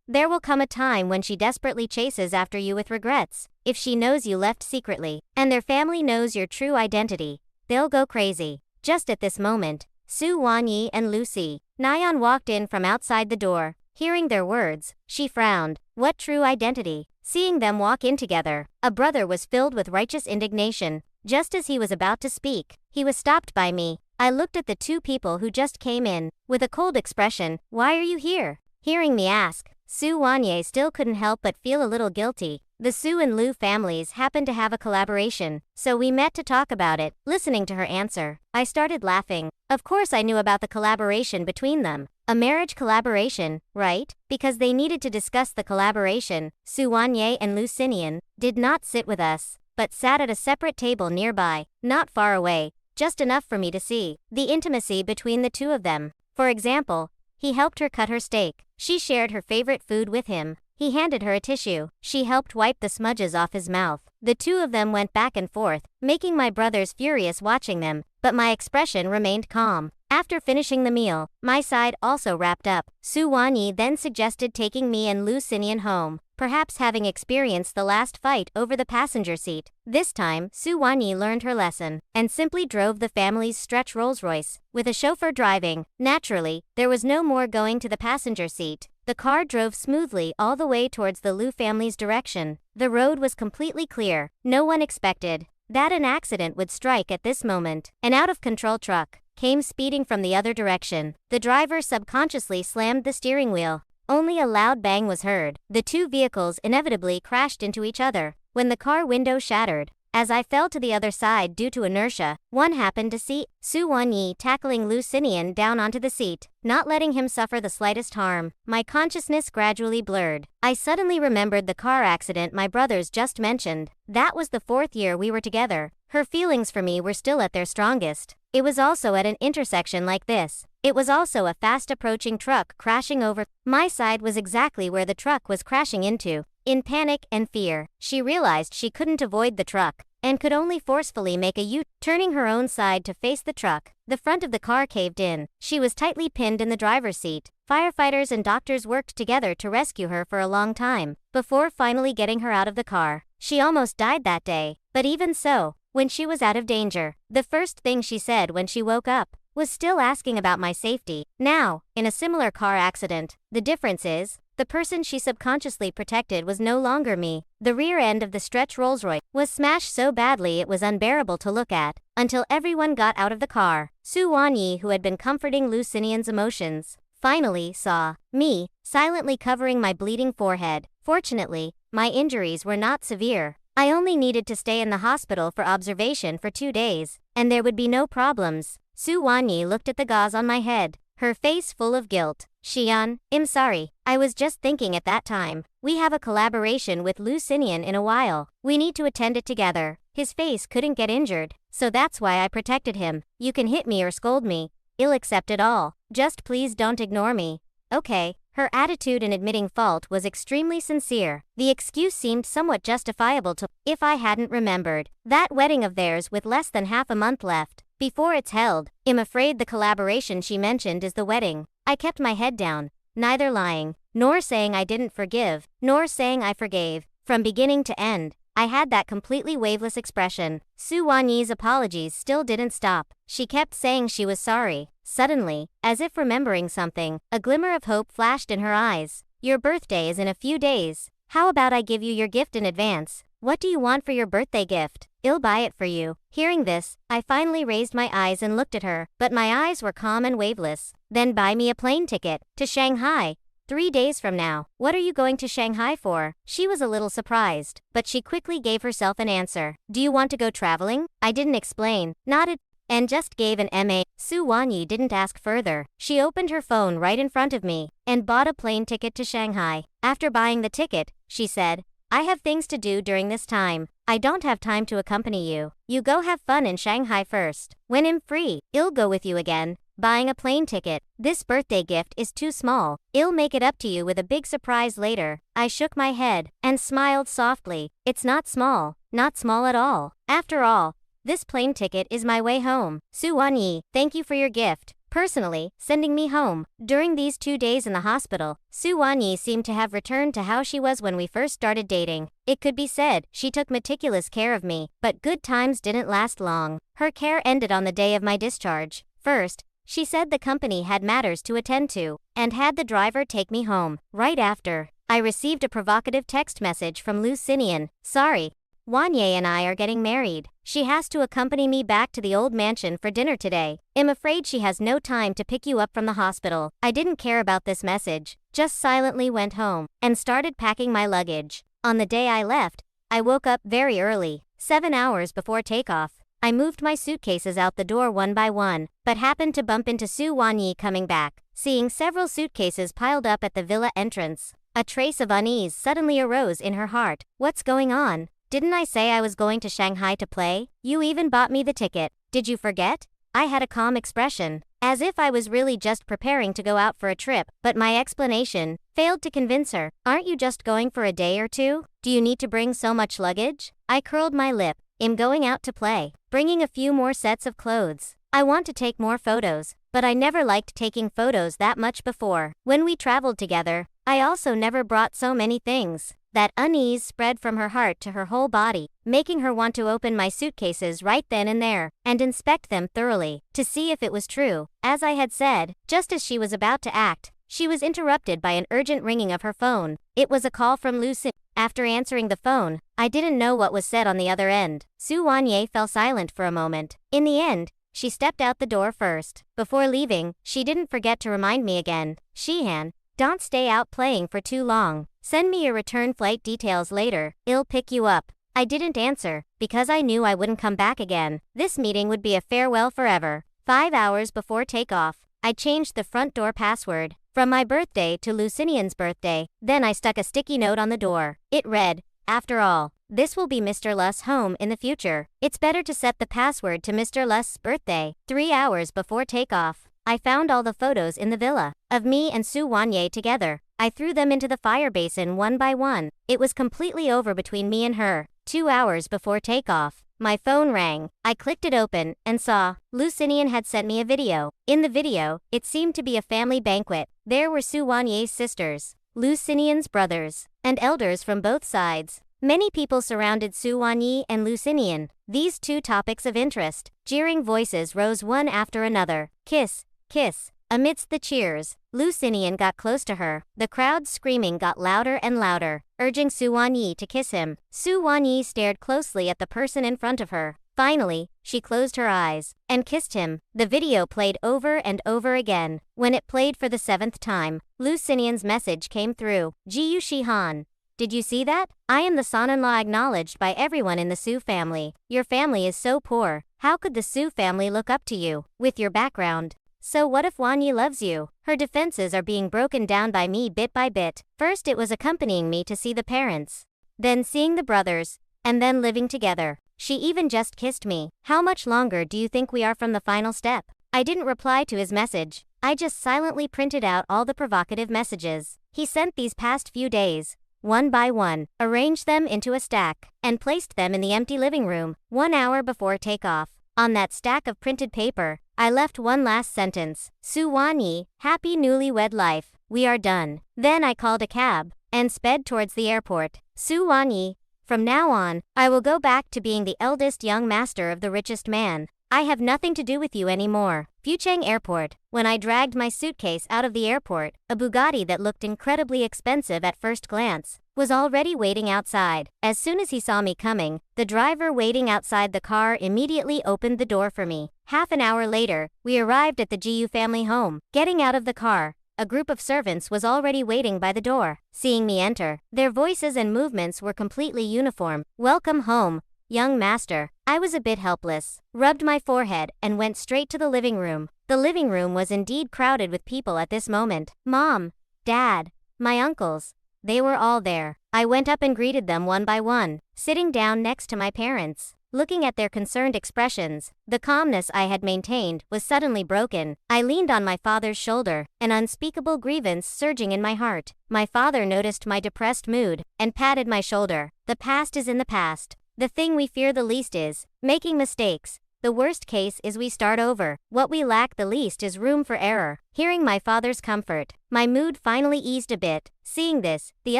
There will come a time when she desperately chases after you with regrets. If she knows you left secretly, and their family knows your true identity, they'll go crazy. Just at this moment, Su Wanyi and Lucy Nyan walked in from outside the door. Hearing their words, she frowned. What true identity? Seeing them walk in together, a brother was filled with righteous indignation. Just as he was about to speak, he was stopped by me. I looked at the 2 people who just came in, with a cold expression. Why are you here? Hearing me ask, Su Wanyi still couldn't help but feel a little guilty. The Su and Lu families happened to have a collaboration, so we met to talk about it. Listening to her answer, I started laughing. Of course I knew about the collaboration between them. A marriage collaboration, right? Because they needed to discuss the collaboration. Su Wanyi and Lu Xinian did not sit with us, but sat at a separate table nearby, not far away, just enough for me to see the intimacy between the 2 of them. For example, he helped her cut her steak. She shared her favorite food with him. He handed her a tissue. She helped wipe the smudges off his mouth. The 2 of them went back and forth, making my brothers furious watching them, but my expression remained calm. After finishing the meal, my side also wrapped up. Su Wanyi then suggested taking me and Lu Xinian home, perhaps having experienced the last fight over the passenger seat. This time, Su Wanyi learned her lesson, and simply drove the family's stretch Rolls-Royce, with a chauffeur driving. Naturally, there was no more going to the passenger seat. The car drove smoothly all the way towards the Lu family's direction. The road was completely clear. No one expected that an accident would strike at this moment. An out-of-control truck came speeding from the other direction. The driver subconsciously slammed the steering wheel. Only a loud bang was heard. The 2 vehicles inevitably crashed into each other. When the car window shattered, as I fell to the other side due to inertia, one happened to see Su Wanyi tackling Lu Xinian down onto the seat, not letting him suffer the slightest harm. My consciousness gradually blurred. I suddenly remembered the car accident my brothers just mentioned. That was the 4th year we were together. Her feelings for me were still at their strongest. It was also at an intersection like this. It was also a fast-approaching truck crashing over. My side was exactly where the truck was crashing into. In panic and fear, she realized she couldn't avoid the truck, and could only forcefully make a U, turning her own side to face the truck. The front of the car caved in. She was tightly pinned in the driver's seat. Firefighters and doctors worked together to rescue her for a long time, before finally getting her out of the car. She almost died that day, but even so, when she was out of danger, the first thing she said when she woke up was still asking about my safety. Now, in a similar car accident, the difference is, the person she subconsciously protected was no longer me. The rear end of the stretch Rolls-Royce was smashed so badly it was unbearable to look at, until everyone got out of the car. Su Wanyi, who had been comforting Lucinian's emotions, finally saw me, silently covering my bleeding forehead. Fortunately, my injuries were not severe. I only needed to stay in the hospital for observation for 2 days, and there would be no problems. Su Wanyi looked at the gauze on my head, her face full of guilt. Xian, I'm sorry. I was just thinking at that time. We have a collaboration with Lucinian in a while. We need to attend it together. His face couldn't get injured, so that's why I protected him. You can hit me or scold me. I'll accept it all. Just please don't ignore me. Okay. Her attitude in admitting fault was extremely sincere. The excuse seemed somewhat justifiable if I hadn't remembered that wedding of theirs with less than half a month left before it's held. I'm afraid the collaboration she mentioned is the wedding. I kept my head down, neither lying, nor saying I didn't forgive, nor saying I forgave. From beginning to end, I had that completely waveless expression. Su Wanyi's apologies still didn't stop. She kept saying she was sorry. Suddenly, as if remembering something, a glimmer of hope flashed in her eyes. Your birthday is in a few days. How about I give you your gift in advance? What do you want for your birthday gift? I'll buy it for you. Hearing this, I finally raised my eyes and looked at her, but my eyes were calm and waveless. Then buy me a plane ticket to Shanghai. 3 days from now. What are you going to Shanghai for? She was a little surprised, but she quickly gave herself an answer. Do you want to go traveling? I didn't explain, nodded, and just gave an MA. Su Wanyi didn't ask further. She opened her phone right in front of me and bought a plane ticket to Shanghai. After buying the ticket, she said, I have things to do during this time. I don't have time to accompany you. You go have fun in Shanghai first. When I'm free, I'll go with you again. Buying a plane ticket. This birthday gift is too small. I'll make it up to you with a big surprise later. I shook my head and smiled softly. It's not small. Not small at all. After all, this plane ticket is my way home. Su Wanyi, thank you for your gift. Personally, sending me home. During these 2 days in the hospital, Su Wanyi seemed to have returned to how she was when we first started dating. It could be said, she took meticulous care of me, but good times didn't last long. Her care ended on the day of my discharge. First, she said the company had matters to attend to, and had the driver take me home. Right after, I received a provocative text message from Lucinian. Sorry, Wanye and I are getting married. She has to accompany me back to the old mansion for dinner today. I'm afraid she has no time to pick you up from the hospital. I didn't care about this message, just silently went home, and started packing my luggage. On the day I left, I woke up very early, 7 hours before takeoff. I moved my suitcases out the door one by one, but happened to bump into Su Wanyi coming back. Seeing several suitcases piled up at the villa entrance, a trace of unease suddenly arose in her heart. What's going on? Didn't I say I was going to Shanghai to play? You even bought me the ticket. Did you forget? I had a calm expression, as if I was really just preparing to go out for a trip, but my explanation failed to convince her. Aren't you just going for a day or two? Do you need to bring so much luggage? I curled my lip. I'm going out to play, bringing a few more sets of clothes. I want to take more photos, but I never liked taking photos that much before. When we traveled together, I also never brought so many things. That unease spread from her heart to her whole body, making her want to open my suitcases right then and there, and inspect them thoroughly, to see if it was true. As I had said, just as she was about to act, she was interrupted by an urgent ringing of her phone. It was a call from Lucy. After answering the phone, I didn't know what was said on the other end. Su Wanyi fell silent for a moment. In the end, she stepped out the door first. Before leaving, she didn't forget to remind me again. Shihan, don't stay out playing for too long. Send me your return flight details later. I'll pick you up. I didn't answer, because I knew I wouldn't come back again. This meeting would be a farewell forever. 5 hours before takeoff, I changed the front door password from my birthday to Lucinian's birthday. Then I stuck a sticky note on the door. It read, after all, this will be Mr. Luss' home in the future. It's better to set the password to Mr. Luss' birthday. 3 hours before takeoff, I found all the photos in the villa of me and Su Wanyi together. I threw them into the fire basin one by one. It was completely over between me and her. 2 hours before takeoff, my phone rang. I clicked it open and saw Lucinian had sent me a video. In the video, it seemed to be a family banquet. There were Su Wanyi's sisters, Lucinian's brothers, and elders from both sides. Many people surrounded Su Wanyi and Lucinian, these two topics of interest. Jeering voices rose one after another. Kiss, kiss. Amidst the cheers, Lucinian got close to her. The crowd's screaming got louder and louder, urging Su Wanyi to kiss him. Su Wanyi stared closely at the person in front of her. Finally, she closed her eyes and kissed him. The video played over and over again. When it played for the 7th time, Lucinian's message came through. Jiyu Shihan. Did you see that? I am the son-in-law acknowledged by everyone in the Su family. Your family is so poor. How could the Su family look up to you, with your background? So what if Wanyi loves you? Her defenses are being broken down by me bit by bit. First it was accompanying me to see the parents. Then seeing the brothers. And then living together. She even just kissed me. How much longer do you think we are from the final step? I didn't reply to his message. I just silently printed out all the provocative messages he sent these past few days. One by one, arranged them into a stack, and placed them in the empty living room, 1 hour before takeoff. On that stack of printed paper, I left one last sentence. Su Wanyi, happy newlywed life, we are done. Then I called a cab, and sped towards the airport. Su Wanyi, from now on, I will go back to being the eldest young master of the richest man. I have nothing to do with you anymore. Fucheng Airport. When I dragged my suitcase out of the airport, a Bugatti that looked incredibly expensive at first glance was already waiting outside. As soon as he saw me coming, the driver waiting outside the car immediately opened the door for me. Half an hour later, we arrived at the Jiyu family home. Getting out of the car, a group of servants was already waiting by the door. Seeing me enter, their voices and movements were completely uniform. Welcome home, young master. I was a bit helpless, rubbed my forehead, and went straight to the living room. The living room was indeed crowded with people at this moment. Mom, Dad, my uncles. They were all there. I went up and greeted them one by one, sitting down next to my parents. Looking at their concerned expressions, the calmness I had maintained was suddenly broken. I leaned on my father's shoulder, an unspeakable grievance surging in my heart. My father noticed my depressed mood, and patted my shoulder. The past is in the past. The thing we fear the least is making mistakes. The worst case is we start over. What we lack the least is room for error. Hearing my father's comfort, my mood finally eased a bit. Seeing this, the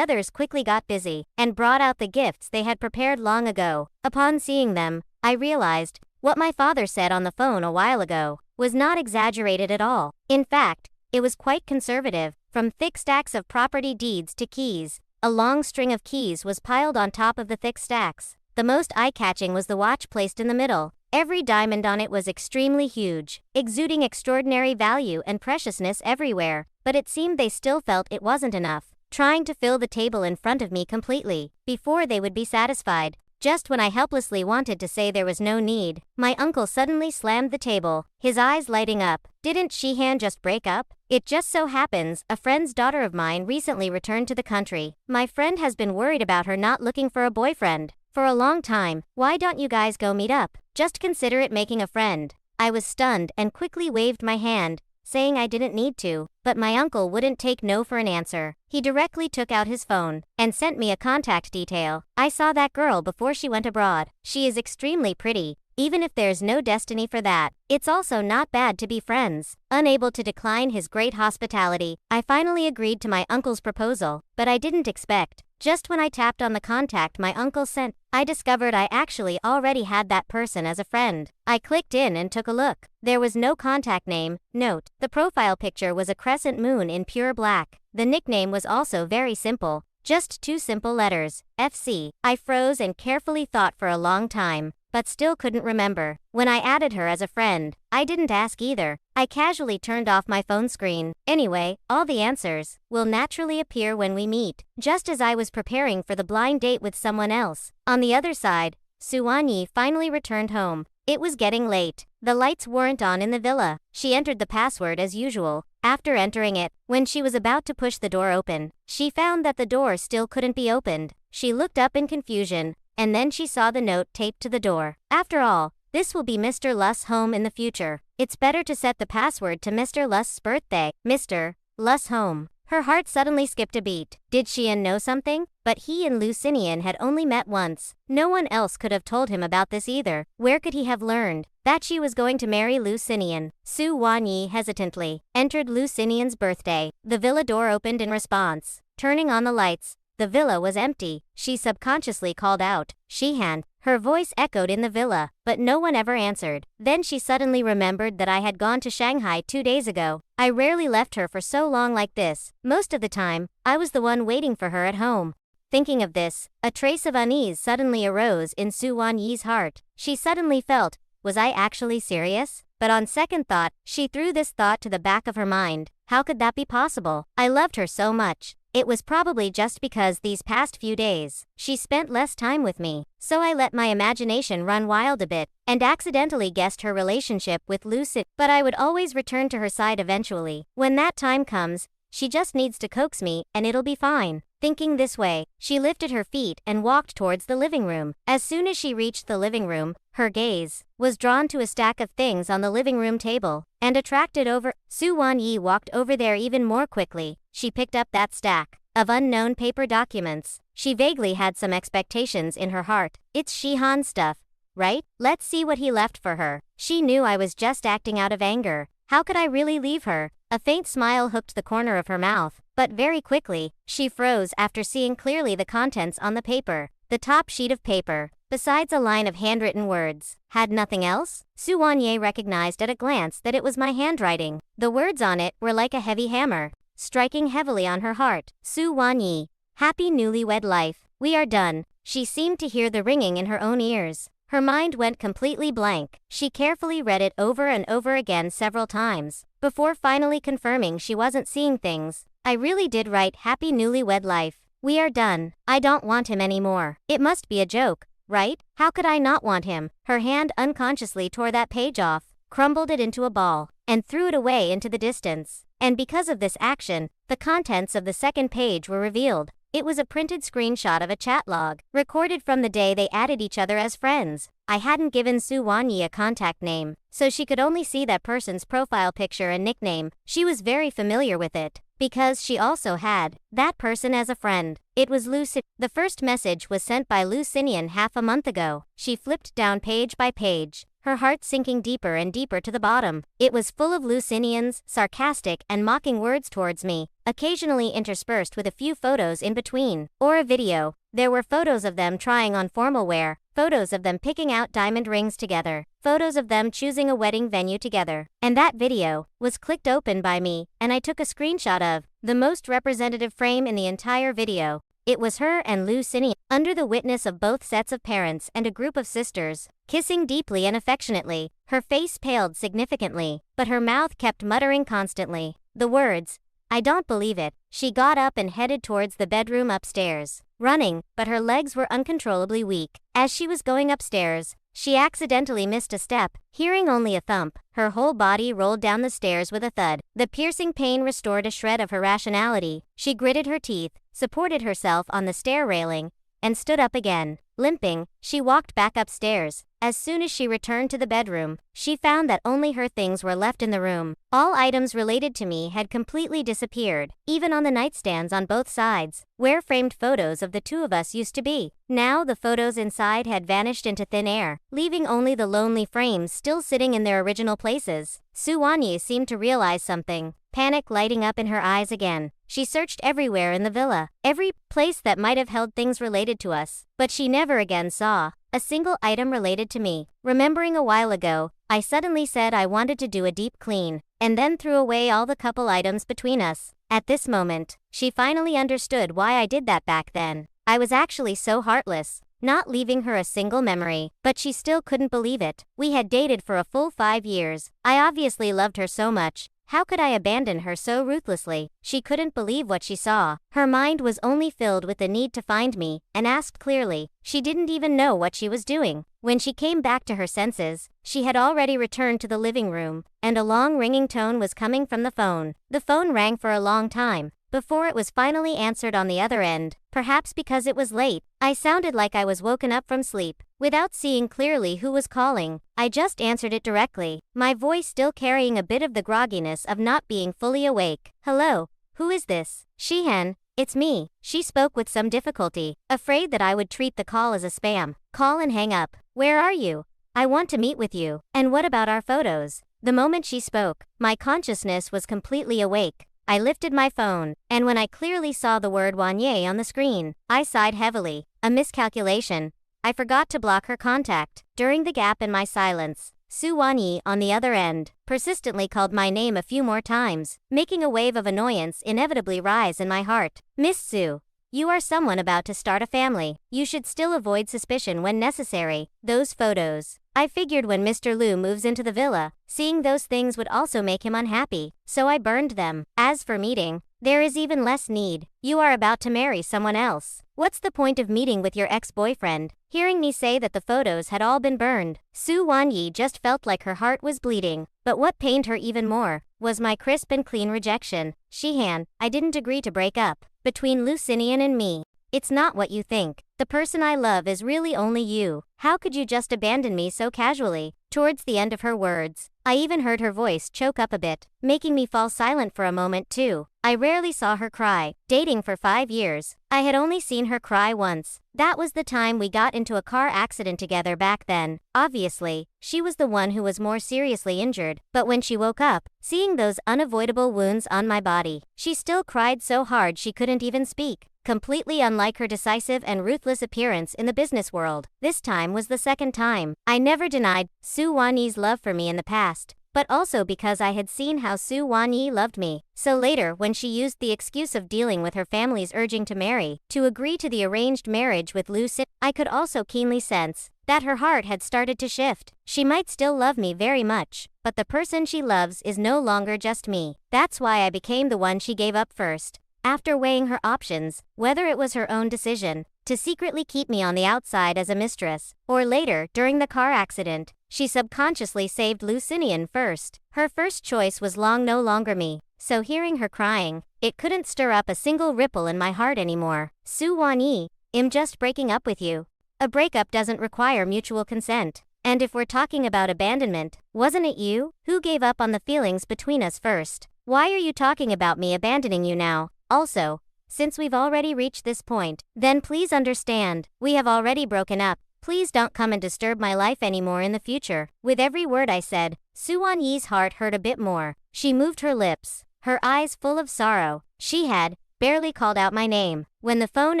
others quickly got busy and brought out the gifts they had prepared long ago. Upon seeing them, I realized what my father said on the phone a while ago was not exaggerated at all. In fact, it was quite conservative. From thick stacks of property deeds to keys, a long string of keys was piled on top of the thick stacks. The most eye-catching was the watch placed in the middle. Every diamond on it was extremely huge, exuding extraordinary value and preciousness everywhere, but it seemed they still felt it wasn't enough, trying to fill the table in front of me completely, before they would be satisfied. Just when I helplessly wanted to say there was no need, my uncle suddenly slammed the table, his eyes lighting up. Didn't Shihan just break up? It just so happens, a friend's daughter of mine recently returned to the country. My friend has been worried about her not looking for a boyfriend for a long time. Why don't you guys go meet up? Just consider it making a friend. I was stunned and quickly waved my hand, saying I didn't need to, but my uncle wouldn't take no for an answer. He directly took out his phone and sent me a contact detail. I saw that girl before she went abroad. She is extremely pretty. Even if there's no destiny for that, it's also not bad to be friends. Unable to decline his great hospitality, I finally agreed to my uncle's proposal, but I didn't expect. Just when I tapped on the contact my uncle sent, I discovered I actually already had that person as a friend. I clicked in and took a look. There was no contact name. Note, the profile picture was a crescent moon in pure black. The nickname was also very simple. Just 2 simple letters, FC. I froze and carefully thought for a long time, but still couldn't remember. When I added her as a friend, I didn't ask either. I casually turned off my phone screen. Anyway, all the answers will naturally appear when we meet. Just as I was preparing for the blind date with someone else. On the other side, Su Wanyi finally returned home. It was getting late. The lights weren't on in the villa. She entered the password as usual. After entering it, when she was about to push the door open, she found that the door still couldn't be opened. She looked up in confusion, and then she saw the note taped to the door. After all, this will be Mr. Luss' home in the future. It's better to set the password to Mr. Luss' birthday. Mr. Luss' home. Her heart suddenly skipped a beat. Did Xian know something? But he and Lucinian had only met once. No one else could have told him about this either. Where could he have learned that she was going to marry Lucinian? Su Wanyi hesitantly entered Lucinian's birthday. The villa door opened in response. Turning on the lights, The villa was empty. She subconsciously called out, "Shihan." Her voice echoed in the villa, but no one ever answered. Then she suddenly remembered that I had gone to Shanghai 2 days ago. I rarely left her for so long like this. Most of the time, I was the one waiting for her at home. Thinking of this, a trace of unease suddenly arose in Su Wanyi's heart. She suddenly felt, was I actually serious? But on second thought, she threw this thought to the back of her mind. How could that be possible? I loved her so much. It was probably just because these past few days, she spent less time with me. So I let my imagination run wild a bit, and accidentally guessed her relationship with Lucid. But I would always return to her side eventually. When that time comes, she just needs to coax me, and it'll be fine. Thinking this way, she lifted her feet and walked towards the living room. As soon as she reached the living room, her gaze was drawn to a stack of things on the living room table, and attracted over. Su Wanyi walked over there even more quickly. She picked up that stack of unknown paper documents. She vaguely had some expectations in her heart. It's Shihan's stuff, right? Let's see what he left for her. She knew I was just acting out of anger. How could I really leave her? A faint smile hooked the corner of her mouth, but very quickly, she froze after seeing clearly the contents on the paper. The top sheet of paper, besides a line of handwritten words, had nothing else. Su Wanyi recognized at a glance that it was my handwriting. The words on it were like a heavy hammer, striking heavily on her heart. Su Wanyi, happy newlywed life. We are done. She seemed to hear the ringing in her own ears. Her mind went completely blank. She carefully read it over and over again several times, before finally confirming she wasn't seeing things. I really did write happy newlywed life. We are done. I don't want him anymore. It must be a joke, right? How could I not want him? Her hand unconsciously tore that page off, crumbled it into a ball, and threw it away into the distance. And because of this action, the contents of the second page were revealed. It was a printed screenshot of a chat log, recorded from the day they added each other as friends. I hadn't given Su Wanyi a contact name, so she could only see that person's profile picture and nickname. She was very familiar with it, because she also had that person as a friend. It was Lucid. The first message was sent by Lucinian half a month ago. She flipped down page by page, her heart sinking deeper and deeper to the bottom. It was full of Lucinian's sarcastic and mocking words towards me, occasionally interspersed with a few photos in between, or a video. There were photos of them trying on formal wear, photos of them picking out diamond rings together, photos of them choosing a wedding venue together. And that video was clicked open by me, and I took a screenshot of the most representative frame in the entire video. It was her and Lucinian, under the witness of both sets of parents and a group of sisters, kissing deeply and affectionately. Her face paled significantly, but her mouth kept muttering constantly the words, "I don't believe it." She got up and headed towards the bedroom upstairs, running, but her legs were uncontrollably weak. As she was going upstairs, she accidentally missed a step. Hearing only a thump, her whole body rolled down the stairs with a thud. The piercing pain restored a shred of her rationality. She gritted her teeth, supported herself on the stair railing, and stood up again. Limping, she walked back upstairs. As soon as she returned to the bedroom, she found that only her things were left in the room. All items related to me had completely disappeared, even on the nightstands on both sides, where framed photos of the two of us used to be. Now the photos inside had vanished into thin air, leaving only the lonely frames still sitting in their original places. Su Wanyi seemed to realize something, panic lighting up in her eyes again. She searched everywhere in the villa, every place that might have held things related to us, but she never again saw a single item related to me. Remembering a while ago, I suddenly said I wanted to do a deep clean, and then threw away all the couple items between us. At this moment, she finally understood why I did that back then. I was actually so heartless, not leaving her a single memory, but she still couldn't believe it. We had dated for a full 5 years. I obviously loved her so much. How could I abandon her so ruthlessly? She couldn't believe what she saw. Her mind was only filled with the need to find me, and asked clearly. She didn't even know what she was doing. When she came back to her senses, she had already returned to the living room, and a long ringing tone was coming from the phone. The phone rang for a long time, before it was finally answered on the other end. Perhaps because it was late, I sounded like I was woken up from sleep. Without seeing clearly who was calling, I just answered it directly, my voice still carrying a bit of the grogginess of not being fully awake. "Hello, who is this?" "Shihan, it's me." She spoke with some difficulty, afraid that I would treat the call as a spam call and hang up. "Where are you? I want to meet with you. And what about our photos?" The moment she spoke, my consciousness was completely awake. I lifted my phone, and when I clearly saw the word Wanye on the screen, I sighed heavily. A miscalculation. I forgot to block her contact. During the gap in my silence, Su Wanyi on the other end persistently called my name a few more times, making a wave of annoyance inevitably rise in my heart. Miss Su, you are someone about to start a family. You should still avoid suspicion when necessary. Those photos. I figured when Mr. Liu moves into the villa, seeing those things would also make him unhappy, so I burned them. As for meeting, there is even less need. You are about to marry someone else. What's the point of meeting with your ex-boyfriend? Hearing me say that the photos had all been burned, Su Wanyi just felt like her heart was bleeding. But what pained her even more was my crisp and clean rejection. Shihan, I didn't agree to break up between Lucinian and me. It's not what you think. The person I love is really only you. How could you just abandon me so casually? Towards the end of her words, I even heard her voice choke up a bit, making me fall silent for a moment too. I rarely saw her cry. Dating for 5 years, I had only seen her cry once. That was the time we got into a car accident together back then. Obviously, she was the one who was more seriously injured, but when she woke up, seeing those unavoidable wounds on my body, she still cried so hard she couldn't even speak. Completely unlike her decisive and ruthless appearance in the business world. This time was the second time. I never denied Su Wanyi's love for me in the past, but also because I had seen how Su Wanyi loved me. So later, when she used the excuse of dealing with her family's urging to marry, to agree to the arranged marriage with Lucid, I could also keenly sense that her heart had started to shift. She might still love me very much, but the person she loves is no longer just me. That's why I became the one she gave up first. After weighing her options, whether it was her own decision to secretly keep me on the outside as a mistress, or later, during the car accident, she subconsciously saved Lucinian first. Her first choice was no longer me, so hearing her crying, it couldn't stir up a single ripple in my heart anymore. Su Wanyi, I'm just breaking up with you. A breakup doesn't require mutual consent. And if we're talking about abandonment, wasn't it you who gave up on the feelings between us first? Why are you talking about me abandoning you now? Also, since we've already reached this point, then please understand, we have already broken up. Please don't come and disturb my life anymore in the future. With every word I said, Su Wanyi's heart hurt a bit more. She moved her lips, her eyes full of sorrow. She had barely called out my name. When the phone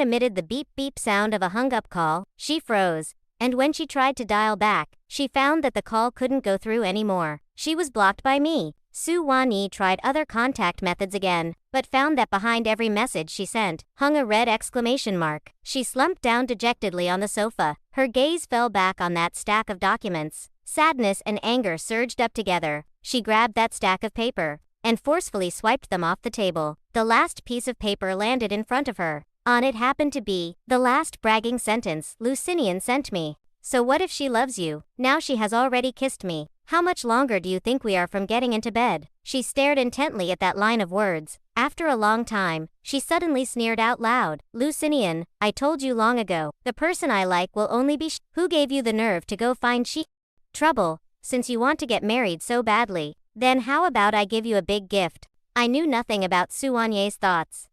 emitted the beep-beep sound of a hung-up call, she froze. And when she tried to dial back, she found that the call couldn't go through anymore. She was blocked by me. Su Wanyi tried other contact methods again, but found that behind every message she sent hung a red exclamation mark. She slumped down dejectedly on the sofa. Her gaze fell back on that stack of documents. Sadness and anger surged up together. She grabbed that stack of paper and forcefully swiped them off the table. The last piece of paper landed in front of her. On it happened to be the last bragging sentence Lucinian sent me. So what if she loves you? Now she has already kissed me. How much longer do you think we are from getting into bed? She stared intently at that line of words. After a long time, she suddenly sneered out loud. Lucinian, I told you long ago, the person I like will only be Who gave you the nerve to go find trouble? Since you want to get married so badly, then how about I give you a big gift? I knew nothing about Su Wanyi's thoughts.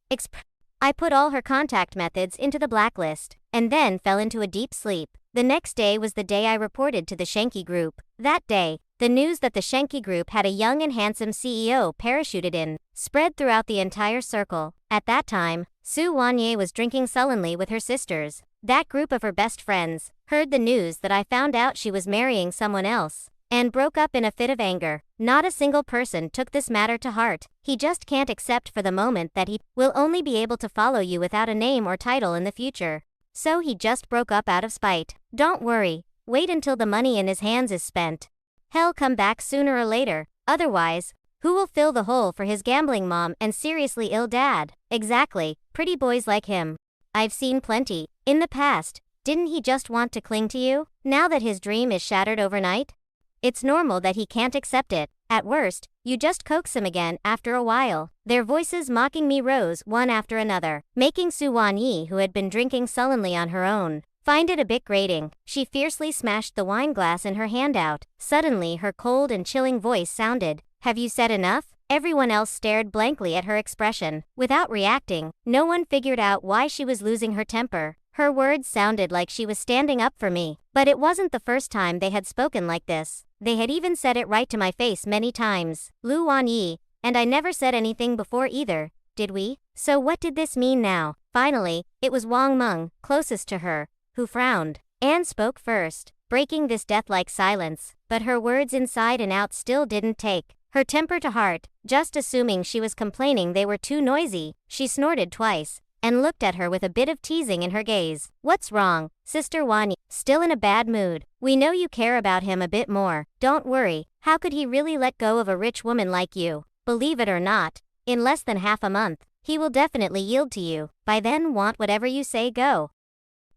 I put all her contact methods into the blacklist, and then fell into a deep sleep. The next day was the day I reported to the Shenki Group. That day, the news that the Shenki Group had a young and handsome CEO parachuted in spread throughout the entire circle. At that time, Su Wanyi was drinking sullenly with her sisters. That group of her best friends heard the news that I found out she was marrying someone else, and broke up in a fit of anger. Not a single person took this matter to heart. He just can't accept for the moment that he will only be able to follow you without a name or title in the future. So he just broke up out of spite. Don't worry, wait until the money in his hands is spent. He'll come back sooner or later. Otherwise, who will fill the hole for his gambling mom and seriously ill dad? Exactly, pretty boys like him. I've seen plenty. In the past, didn't he just want to cling to you? Now that his dream is shattered overnight? It's normal that he can't accept it. At worst, you just coax him again after a while. Their voices mocking me rose one after another, making Su Wanyi, who had been drinking sullenly on her own, find it a bit grating. She fiercely smashed the wine glass in her hand out. Suddenly her cold and chilling voice sounded. Have you said enough? Everyone else stared blankly at her expression. Without reacting, no one figured out why she was losing her temper. Her words sounded like she was standing up for me. But it wasn't the first time they had spoken like this. They had even said it right to my face many times. Lu Wanyi, And I never said anything before either, did we? So what did this mean now? Finally, it was Wang Meng, closest to her, who frowned. Anne spoke first, breaking this death-like silence, but her words inside and out still didn't take her temper to heart. Just assuming she was complaining they were too noisy, she snorted twice and looked at her with a bit of teasing in her gaze. What's wrong, Sister Wan? Still in a bad mood? We know you care about him a bit more. Don't worry, how could he really let go of a rich woman like you? Believe it or not, in less than half a month, he will definitely yield to you. By then want whatever you say go.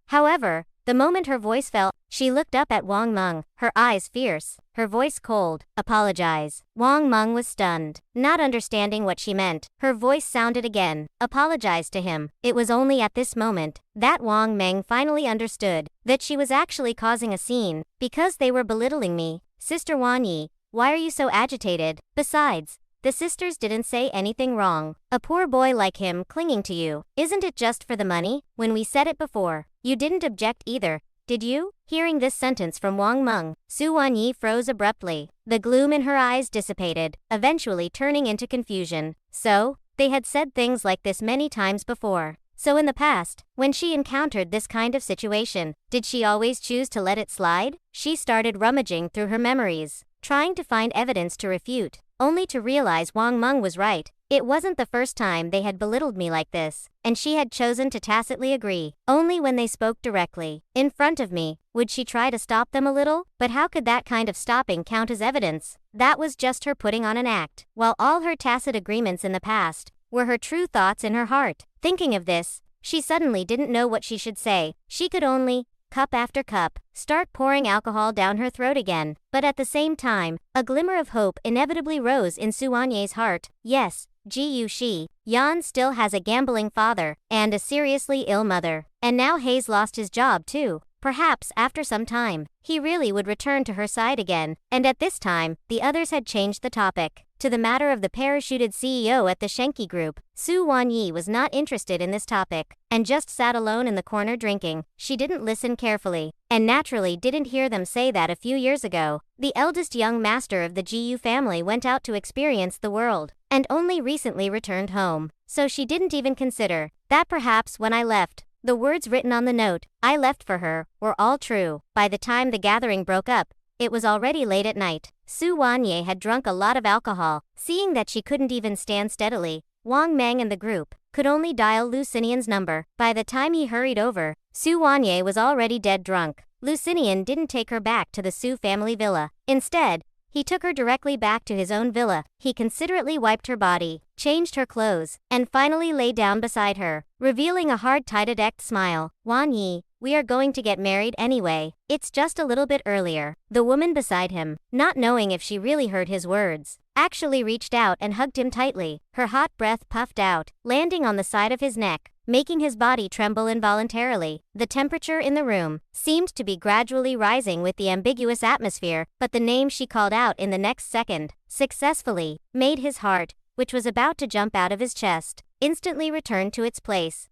However, the moment her voice fell, she looked up at Wang Meng, her eyes fierce, her voice cold. Apologize. Wang Meng was stunned, not understanding what she meant. Her voice sounded again. Apologize to him. It was only at this moment that Wang Meng finally understood that she was actually causing a scene, because they were belittling me. Sister Wan Yi, why are you so agitated? Besides, the sisters didn't say anything wrong. A poor boy like him clinging to you, isn't it just for the money? When we said it before, you didn't object either, did you? Hearing this sentence from Wang Meng, Su Wanyi froze abruptly. The gloom in her eyes dissipated, eventually turning into confusion. So, they had said things like this many times before. So in the past, when she encountered this kind of situation, did she always choose to let it slide? She started rummaging through her memories, trying to find evidence to refute, only to realize Wang Meng was right. It wasn't the first time they had belittled me like this, and she had chosen to tacitly agree. Only when they spoke directly, in front of me, would she try to stop them a little? But how could that kind of stopping count as evidence? That was just her putting on an act, while all her tacit agreements in the past were her true thoughts in her heart. Thinking of this, she suddenly didn't know what she should say. She could only, cup after cup, start pouring alcohol down her throat again. But at the same time, a glimmer of hope inevitably rose in Su Wanye's heart. Yes, Ji Yushi, Yan still has a gambling father, and a seriously ill mother. And now Hayes lost his job too. Perhaps after some time, he really would return to her side again. And at this time, the others had changed the topic to the matter of the parachuted CEO at the Shenki Group. Su Wanyi was not interested in this topic, and just sat alone in the corner drinking. She didn't listen carefully, and naturally didn't hear them say that a few years ago, the eldest young master of the GU family went out to experience the world, and only recently returned home. So she didn't even consider that perhaps when I left, the words written on the note I left for her were all true. By the time the gathering broke up, it was already late at night. Su Wanye had drunk a lot of alcohol. Seeing that she couldn't even stand steadily, Wang Meng and the group could only dial Lucinian's number. By the time he hurried over, Su Wanye was already dead drunk. Lucinian didn't take her back to the Su family villa. Instead, he took her directly back to his own villa. He considerately wiped her body, changed her clothes, and finally lay down beside her, revealing a hard-tight smile. Wan Yi, we are going to get married anyway. It's just a little bit earlier. The woman beside him, not knowing if she really heard his words, actually reached out and hugged him tightly. Her hot breath puffed out, landing on the side of his neck, making his body tremble involuntarily. The temperature in the room seemed to be gradually rising with the ambiguous atmosphere, but the name she called out in the next second, successfully, made his heart, which was about to jump out of his chest, instantly return to its place.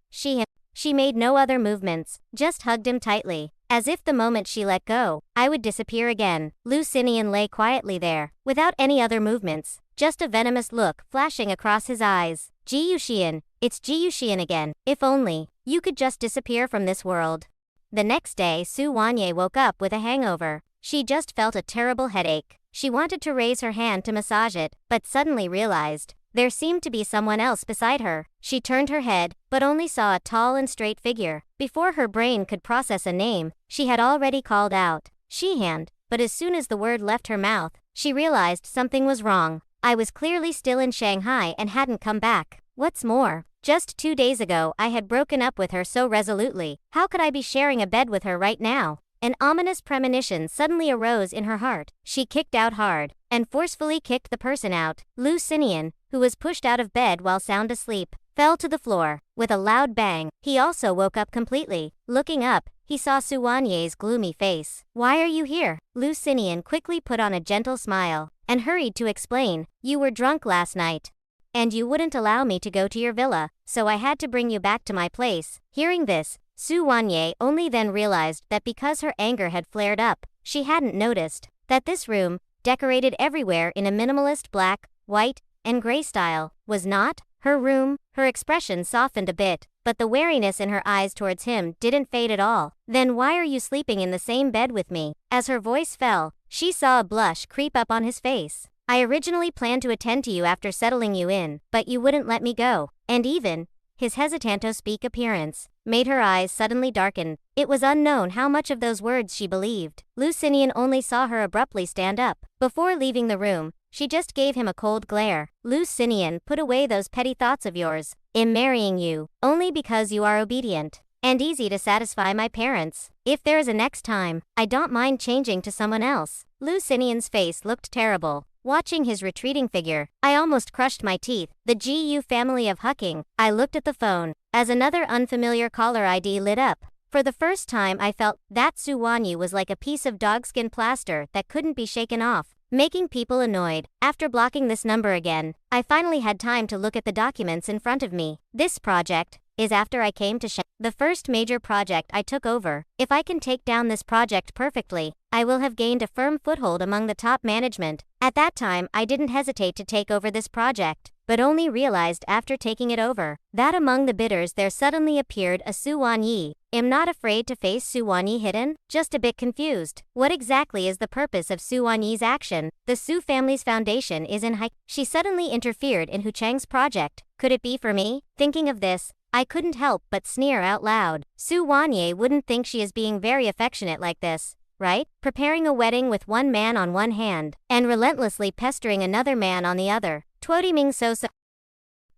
She made no other movements, just hugged him tightly, as if the moment she let go, I would disappear again. Lucinian lay quietly there, without any other movements, just a venomous look flashing across his eyes. Ji Yushian, it's Ji Yushian again. If only you could just disappear from this world. The next day, Su Wanye woke up with a hangover. She just felt a terrible headache. She wanted to raise her hand to massage it, but suddenly realized there seemed to be someone else beside her. She turned her head, but only saw a tall and straight figure. Before her brain could process a name, she had already called out, Shihan, but as soon as the word left her mouth, she realized something was wrong. I was clearly still in Shanghai and hadn't come back. What's more, just 2 days ago I had broken up with her so resolutely. How could I be sharing a bed with her right now? An ominous premonition suddenly arose in her heart. She kicked out hard, and forcefully kicked the person out. Lucinian, who was pushed out of bed while sound asleep, fell to the floor, with a loud bang. He also woke up completely. Looking up, he saw Su Wanye's gloomy face. Why are you here? Lucinian quickly put on a gentle smile, and hurried to explain, you were drunk last night, and you wouldn't allow me to go to your villa, so I had to bring you back to my place. Hearing this, Su Wanye only then realized that because her anger had flared up, she hadn't noticed that this room, decorated everywhere in a minimalist black, white, and gray style, was not her room. Her expression softened a bit, but the wariness in her eyes towards him didn't fade at all. Then why are you sleeping in the same bed with me? As her voice fell, she saw a blush creep up on his face. I originally planned to attend to you after settling you in, but you wouldn't let me go. And even his hesitanto-speak appearance made her eyes suddenly darken. It was unknown how much of those words she believed. Lucinian only saw her abruptly stand up. Before leaving the room, she just gave him a cold glare. Lucinian, put away those petty thoughts of yours. I'm marrying you, only because you are obedient and easy to satisfy my parents. If there is a next time, I don't mind changing to someone else. Lucinian's face looked terrible. Watching his retreating figure, I almost crushed my teeth. The GU family of Hucking. I looked at the phone as another unfamiliar caller ID lit up. For the first time I felt that Suwanyi was like a piece of dogskin plaster that couldn't be shaken off, making people annoyed. After blocking this number again, I finally had time to look at the documents in front of me. This project is after I came to the first major project I took over. If I can take down this project perfectly, I will have gained a firm foothold among the top management. At that time, I didn't hesitate to take over this project, but only realized after taking it over that among the bidders there suddenly appeared a Suwanyi. I'm not afraid to face Suwanyi hidden, just a bit confused. What exactly is the purpose of Suwanyi's action? The Su family's foundation is in high. She suddenly interfered in Hu Chang's project. Could it be for me? Thinking of this, I couldn't help but sneer out loud. Suwanyi wouldn't think she is being very affectionate like this, right? Preparing a wedding with one man on one hand, and relentlessly pestering another man on the other. Twodiming so.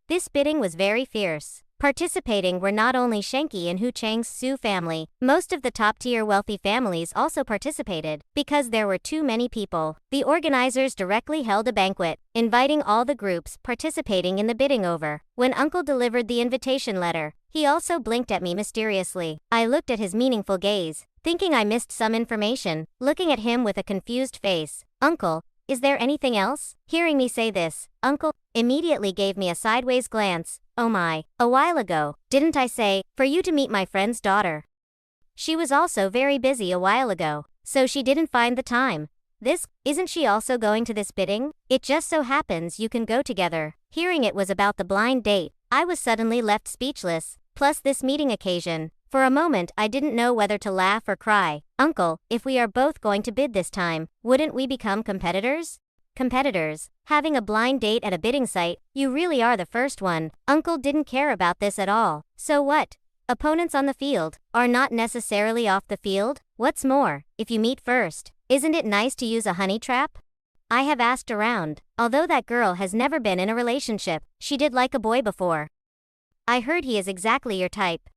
This bidding was very fierce. Participating were not only Shenki and Hu Chang's Su family, most of the top-tier wealthy families also participated. Because there were too many people, the organizers directly held a banquet, inviting all the groups participating in the bidding over. When Uncle delivered the invitation letter, he also blinked at me mysteriously. I looked at his meaningful gaze, thinking I missed some information, looking at him with a confused face. Uncle, is there anything else? Hearing me say this, Uncle immediately gave me a sideways glance. Oh my, a while ago, didn't I say, for you to meet my friend's daughter? She was also very busy a while ago, so she didn't find the time. Isn't she also going to this bidding? It just so happens you can go together. Hearing it was about the blind date, I was suddenly left speechless, plus this meeting occasion. For a moment I didn't know whether to laugh or cry. Uncle, if we are both going to bid this time, wouldn't we become competitors? Competitors? Having a blind date at a bidding site? You really are the first one. Uncle didn't care about this at all. So what? Opponents on the field are not necessarily off the field? What's more, if you meet first, isn't it nice to use a honey trap? I have asked around. Although that girl has never been in a relationship, she did like a boy before. I heard he is exactly your type.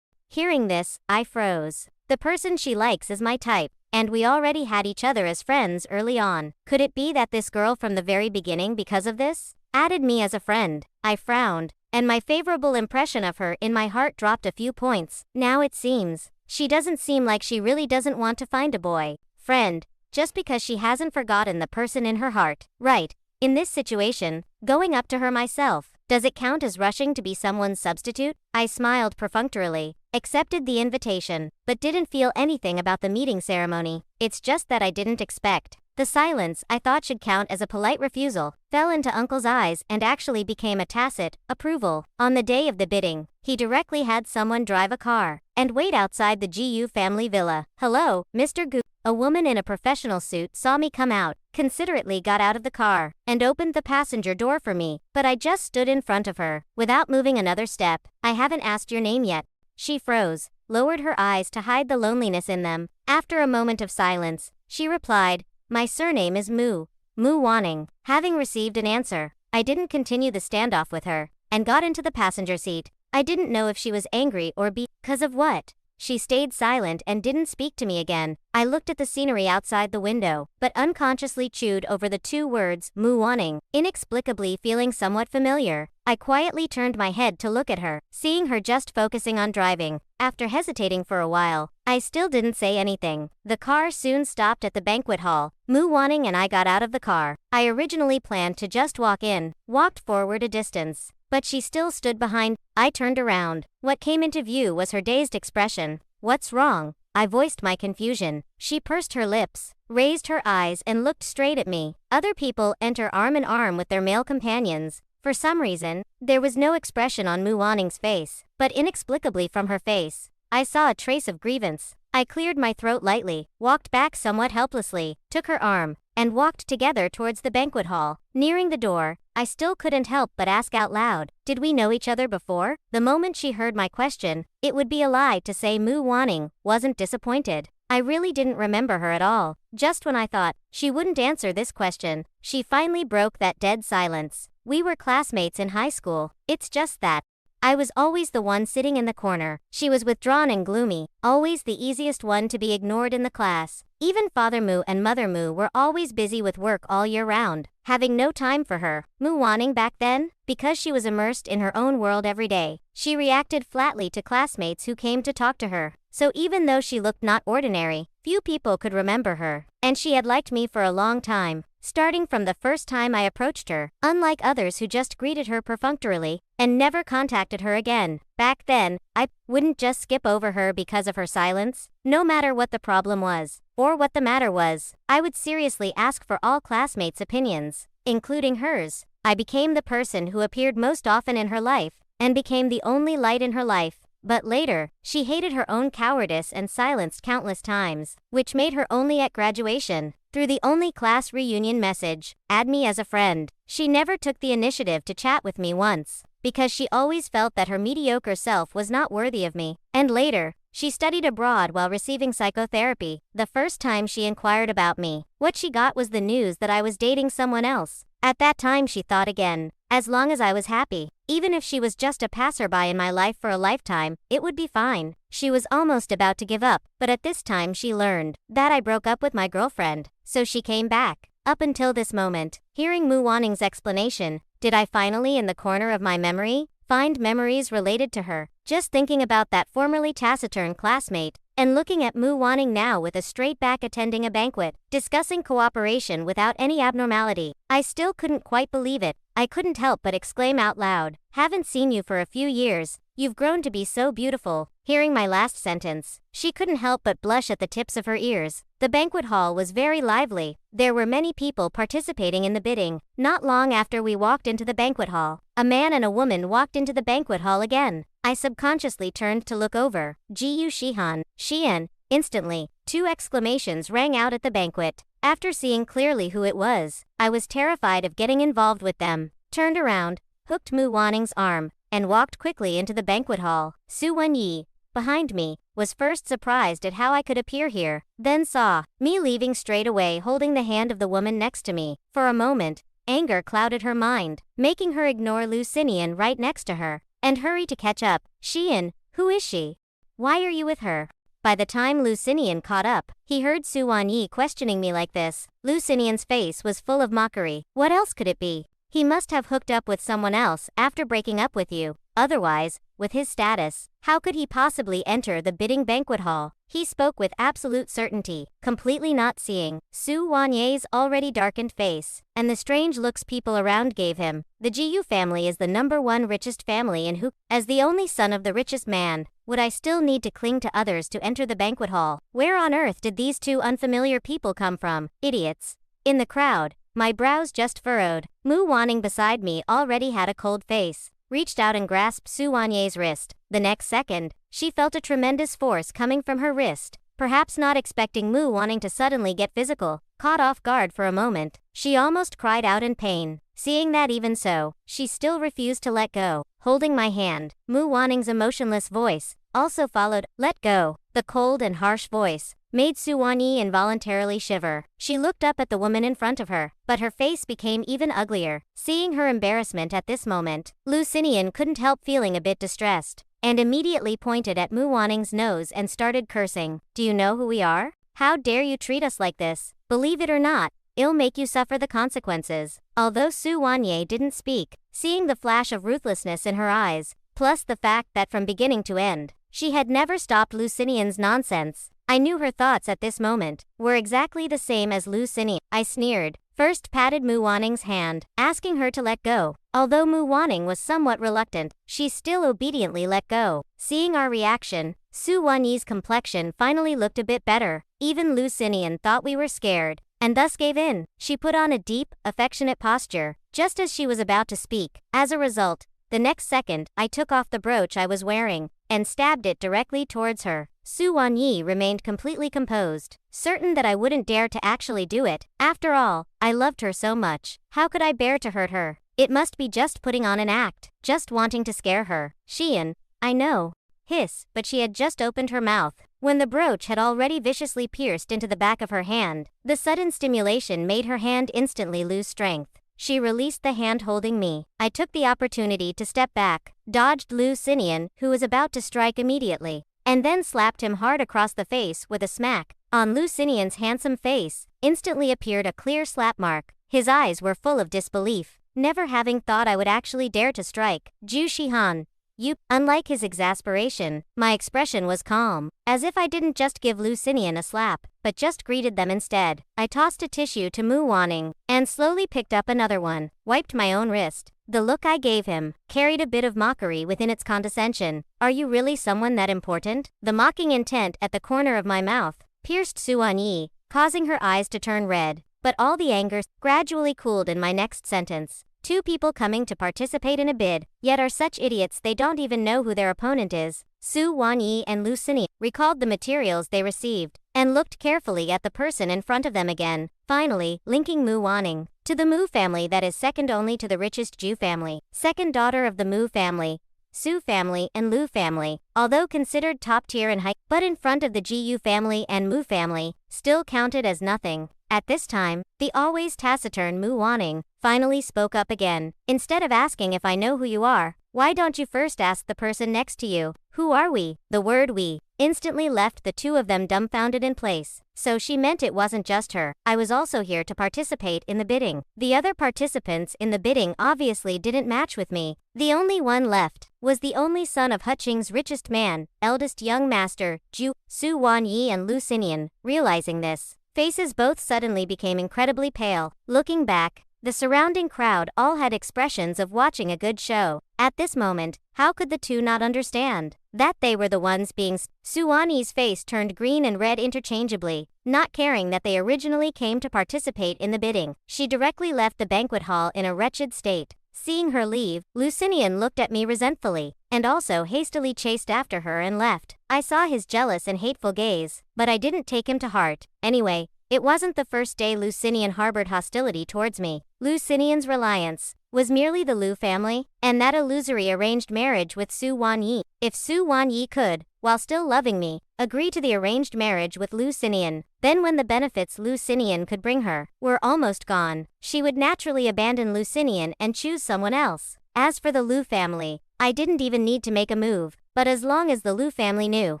Hearing this, I froze. The person she likes is my type, and we already had each other as friends early on. Could it be that this girl from the very beginning, because of this, added me as a friend? I frowned, and my favorable impression of her in my heart dropped a few points. Now it seems, she doesn't seem like she really doesn't want to find a boy friend, just because she hasn't forgotten the person in her heart. Right. In this situation, going up to her myself, does it count as rushing to be someone's substitute? I smiled perfunctorily, accepted the invitation, but didn't feel anything about the meeting ceremony. It's just that I didn't expect. The silence I thought should count as a polite refusal fell into Uncle's eyes and actually became a tacit approval. On the day of the bidding, he directly had someone drive a car and wait outside the GU family villa. Hello, Mr. Gu. A woman in a professional suit saw me come out, considerately got out of the car, and opened the passenger door for me, but I just stood in front of her, without moving another step. I haven't asked your name yet. She froze, lowered her eyes to hide the loneliness in them. After a moment of silence, she replied, my surname is Mu Wanning. Having received an answer, I didn't continue the standoff with her, and got into the passenger seat. I didn't know if she was angry or because of what. She stayed silent and didn't speak to me again. I looked at the scenery outside the window, but unconsciously chewed over the two words, Mu Wanning, inexplicably feeling somewhat familiar. I quietly turned my head to look at her, seeing her just focusing on driving. After hesitating for a while, I still didn't say anything. The car soon stopped at the banquet hall. Mu Wanning and I got out of the car. I originally planned to just walked forward a distance, but she still stood behind. I turned around. What came into view was her dazed expression. What's wrong? I voiced my confusion. She pursed her lips, raised her eyes and looked straight at me. Other people enter arm in arm with their male companions. For some reason, there was no expression on Mu Wanning's face, but inexplicably from her face, I saw a trace of grievance. I cleared my throat lightly, walked back somewhat helplessly, took her arm, and walked together towards the banquet hall. Nearing the door, I still couldn't help but ask out loud, did we know each other before? The moment she heard my question, it would be a lie to say Mu Wanning wasn't disappointed. I really didn't remember her at all. Just when I thought she wouldn't answer this question, she finally broke that dead silence. We were classmates in high school. It's just that I was always the one sitting in the corner. She was withdrawn and gloomy, always the easiest one to be ignored in the class. Even Father Mu and Mother Mu were always busy with work all year round, having no time for her. Mu Wanning back then, because she was immersed in her own world every day, she reacted flatly to classmates who came to talk to her. So even though she looked not ordinary, few people could remember her. And she had liked me for a long time, starting from the first time I approached her, unlike others who just greeted her perfunctorily and never contacted her again. Back then, I wouldn't just skip over her because of her silence. No matter what the problem was, or what the matter was, I would seriously ask for all classmates' opinions, including hers. I became the person who appeared most often in her life, and became the only light in her life. But later, she hated her own cowardice and silenced countless times, which made her only at graduation, through the only class reunion message, add me as a friend. She never took the initiative to chat with me once, because she always felt that her mediocre self was not worthy of me. And later, she studied abroad while receiving psychotherapy. The first time she inquired about me, what she got was the news that I was dating someone else. At that time she thought again, as long as I was happy, even if she was just a passerby in my life for a lifetime, it would be fine. She was almost about to give up, but at this time she learned that I broke up with my girlfriend, so she came back. Up until this moment, hearing Mu Wanning's explanation, did I finally in the corner of my memory find memories related to her? Just thinking about that formerly taciturn classmate, and looking at Mu Wanning now with a straight back attending a banquet, discussing cooperation without any abnormality, I still couldn't quite believe it. I couldn't help but exclaim out loud, haven't seen you for a few years, you've grown to be so beautiful. Hearing my last sentence, she couldn't help but blush at the tips of her ears. The banquet hall was very lively. There were many people participating in the bidding. Not long after we walked into the banquet hall, a man and a woman walked into the banquet hall again. I subconsciously turned to look over. Jiyu Shihan. Instantly, 2 exclamations rang out at the banquet. After seeing clearly who it was, I was terrified of getting involved with them. Turned around, hooked Mu Wanning's arm, and walked quickly into the banquet hall. Su Wenyi, behind me, was first surprised at how I could appear here, then saw me leaving straight away holding the hand of the woman next to me. For a moment, anger clouded her mind, making her ignore Lucinian right next to her, and hurry to catch up. Shian, who is she? Why are you with her? By the time Lucinian caught up, he heard Su Wenyi questioning me like this. Lucinian's face was full of mockery. What else could it be? He must have hooked up with someone else after breaking up with you. Otherwise, with his status, how could he possibly enter the bidding banquet hall? He spoke with absolute certainty, completely not seeing Su Wenyi's already darkened face, and the strange looks people around gave him. The Jiyu family is the #1 richest family in Hu. As the only son of the richest man, would I still need to cling to others to enter the banquet hall? Where on earth did these 2 unfamiliar people come from? Idiots. In the crowd, my brows just furrowed. Mu Wanning beside me already had a cold face, reached out and grasped Su Wenyi's wrist. The next second, she felt a tremendous force coming from her wrist. Perhaps not expecting Mu Wanning to suddenly get physical, caught off guard for a moment, she almost cried out in pain. Seeing that even so, she still refused to let go. Holding my hand, Mu Wanning's emotionless voice also followed, let go. The cold and harsh voice made Su Wenyi involuntarily shiver. She looked up at the woman in front of her, but her face became even uglier. Seeing her embarrassment at this moment, Lucinian couldn't help feeling a bit distressed, and immediately pointed at Mu Wanning's nose and started cursing. Do you know who we are? How dare you treat us like this? Believe it or not, it'll make you suffer the consequences. Although Su Wenyi didn't speak, seeing the flash of ruthlessness in her eyes, plus the fact that from beginning to end, she had never stopped Lucinian's nonsense, I knew her thoughts at this moment were exactly the same as Lucinian. I sneered, first patted Mu Wanning's hand, asking her to let go. Although Mu Wanning was somewhat reluctant, she still obediently let go. Seeing our reaction, Su Wanyi's complexion finally looked a bit better. Even Lu Xinian thought we were scared, and thus gave in. She put on a deep, affectionate posture, just as she was about to speak. As a result, the next second, I took off the brooch I was wearing, and stabbed it directly towards her. Su Wanyi remained completely composed, certain that I wouldn't dare to actually do it. After all, I loved her so much. How could I bear to hurt her? It must be just putting on an act, just wanting to scare her. Xian, I know. Hiss, but she had just opened her mouth, when the brooch had already viciously pierced into the back of her hand. The sudden stimulation made her hand instantly lose strength. She released the hand holding me. I took the opportunity to step back, dodged Lu Xinian, who was about to strike immediately, and then slapped him hard across the face with a smack. On Lu Xinian's handsome face, instantly appeared a clear slap mark. His eyes were full of disbelief, never having thought I would actually dare to strike. Zhu Shihan. You. Unlike his exasperation, my expression was calm, as if I didn't just give Lu Xinian a slap, but just greeted them instead. I tossed a tissue to Mu Wanning, and slowly picked up another one, wiped my own wrist. The look I gave him carried a bit of mockery within its condescension. Are you really someone that important? The mocking intent at the corner of my mouth pierced Su Wanyi, causing her eyes to turn red, but all the anger gradually cooled in my next sentence. Two people coming to participate in a bid, yet are such idiots they don't even know who their opponent is. Su Wanyi and Lu Xinian recalled the materials they received, and looked carefully at the person in front of them again, finally, linking Mu Wanning to the Mu family that is second only to the richest Zhu family. Second daughter of the Mu family, Su family and Lu family, although considered top tier in height, but in front of the Jiyu family and Mu family, still counted as nothing. At this time, the always taciturn Mu Wanning finally spoke up again. Instead of asking if I know who you are, why don't you first ask the person next to you? Who are we? The word we instantly left the two of them dumbfounded in place. So she meant it wasn't just her. I was also here to participate in the bidding. The other participants in the bidding obviously didn't match with me. The only one left was the only son of Huqing's richest man, eldest young master, Zhu, Su Wanyi and Lu Xinian. Realizing this, faces both suddenly became incredibly pale. Looking back, the surrounding crowd all had expressions of watching a good show. At this moment, how could the two not understand that they were the ones being Su Wanyi's face turned green and red interchangeably, not caring that they originally came to participate in the bidding. She directly left the banquet hall in a wretched state. Seeing her leave, Lu Xinian looked at me resentfully, and also hastily chased after her and left. I saw his jealous and hateful gaze, but I didn't take him to heart. Anyway, it wasn't the first day Lu Xinian harbored hostility towards me. Lu Xinian's reliance was merely the Lu family, and that illusory arranged marriage with Su Wanyi. If Su Wanyi could, while still loving me, agree to the arranged marriage with Lu Xinian, then when the benefits Lu Xinian could bring her were almost gone, she would naturally abandon Lu Xinian and choose someone else. As for the Lu family, I didn't even need to make a move, but as long as the Lu family knew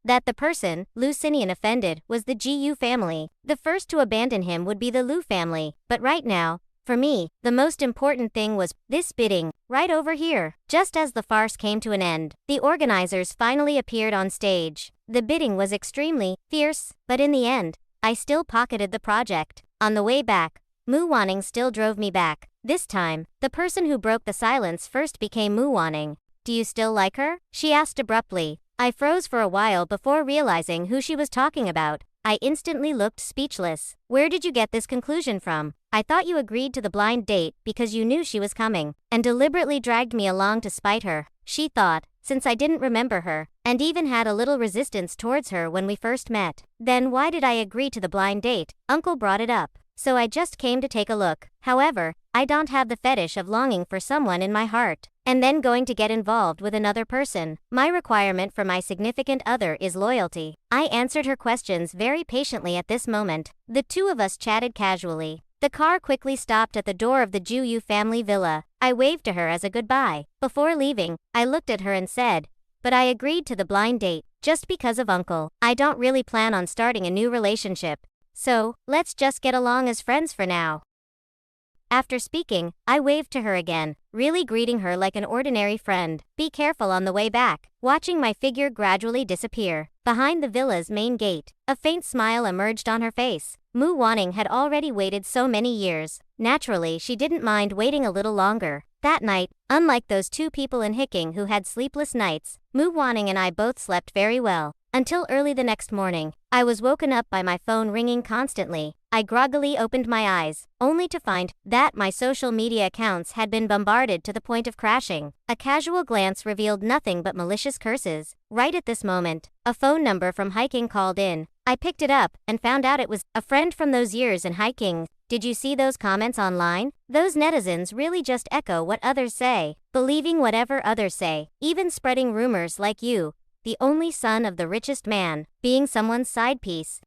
that the person Lu Xinian offended was the Jiyu family, the first to abandon him would be the Lu family. But right now, for me, the most important thing was this bidding, right over here. Just as the farce came to an end, the organizers finally appeared on stage. The bidding was extremely fierce, but in the end, I still pocketed the project. On the way back, Mu Wanning still drove me back. This time, the person who broke the silence first became Mu Wanning. Do you still like her? She asked abruptly. I froze for a while before realizing who she was talking about. I instantly looked speechless. Where did you get this conclusion from? I thought you agreed to the blind date because you knew she was coming, and deliberately dragged me along to spite her. She thought, since I didn't remember her, and even had a little resistance towards her when we first met. Then why did I agree to the blind date? Uncle brought it up, so I just came to take a look. However, I don't have the fetish of longing for someone in my heart, and then going to get involved with another person. My requirement for my significant other is loyalty. I answered her questions very patiently at this moment. The two of us chatted casually. The car quickly stopped at the door of the Jiyu family villa. I waved to her as a goodbye. Before leaving, I looked at her and said, but I agreed to the blind date, just because of Uncle. I don't really plan on starting a new relationship. So, let's just get along as friends for now. After speaking, I waved to her again, really greeting her like an ordinary friend. Be careful on the way back. Watching my figure gradually disappear behind the villa's main gate, a faint smile emerged on her face. Mu Wanning had already waited so many years. Naturally, she didn't mind waiting a little longer. That night, unlike those two people in Hicking who had sleepless nights, Mu Wanning and I both slept very well. Until early the next morning, I was woken up by my phone ringing constantly. I groggily opened my eyes, only to find that my social media accounts had been bombarded to the point of crashing. A casual glance revealed nothing but malicious curses. Right at this moment, a phone number from Hiking called in. I picked it up and found out it was a friend from those years in Hiking. Did you see those comments online? Those netizens really just echo what others say, believing whatever others say, even spreading rumors like you, the only son of the richest man, being someone's side piece.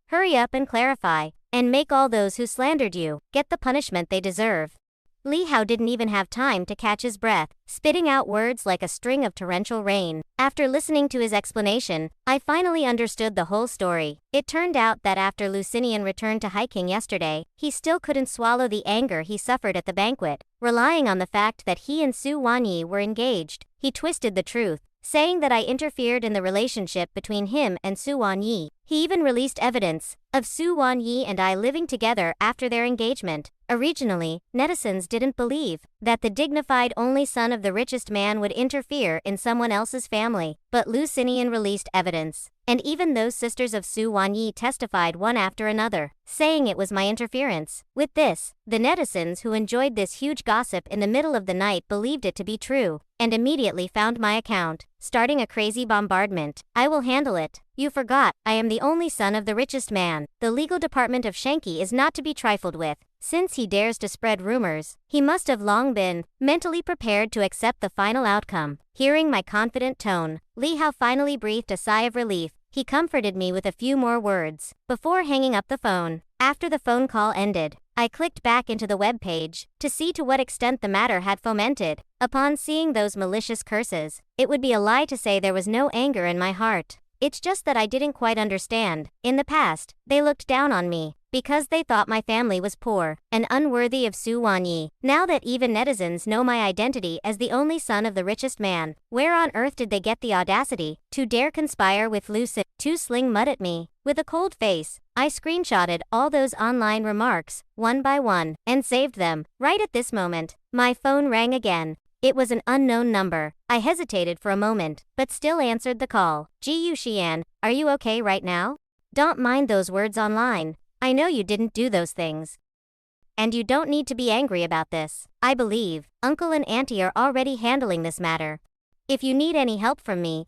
Hurry up and clarify, and make all those who slandered you get the punishment they deserve. Li Hao didn't even have time to catch his breath, spitting out words like a string of torrential rain. After listening to his explanation, I finally understood the whole story. It turned out that after Lucinian returned to Hiking yesterday, he still couldn't swallow the anger he suffered at the banquet. Relying on the fact that he and Su Wanyi were engaged, he twisted the truth, saying that I interfered in the relationship between him and Su Wanyi. He even released evidence of Su Wanyi and I living together after their engagement. Originally, netizens didn't believe that the dignified only son of the richest man would interfere in someone else's family, but Lucinian released evidence, and even those sisters of Su Wanyi testified one after another, saying it was my interference. With this, the netizens who enjoyed this huge gossip in the middle of the night believed it to be true, and immediately found my account, starting a crazy bombardment. I will handle it. You forgot, I am the only son of the richest man. The legal department of Shanky is not to be trifled with. Since he dares to spread rumors, he must have long been mentally prepared to accept the final outcome. Hearing my confident tone, Li Hao finally breathed a sigh of relief. He comforted me with a few more words before hanging up the phone. After the phone call ended, I clicked back into the web page to see to what extent the matter had fomented. Upon seeing those malicious curses, it would be a lie to say there was no anger in my heart. It's just that I didn't quite understand. In the past, they looked down on me because they thought my family was poor and unworthy of Su Wanyi. Now that even netizens know my identity as the only son of the richest man, where on earth did they get the audacity to dare conspire with Lucid to sling mud at me? With a cold face, I screenshotted all those online remarks, one by one, and saved them. Right at this moment, my phone rang again. It was an unknown number. I hesitated for a moment, but still answered the call. Ji Yuxian, are you okay right now? Don't mind those words online. I know you didn't do those things. And you don't need to be angry about this. I believe Uncle and Auntie are already handling this matter. If you need any help from me,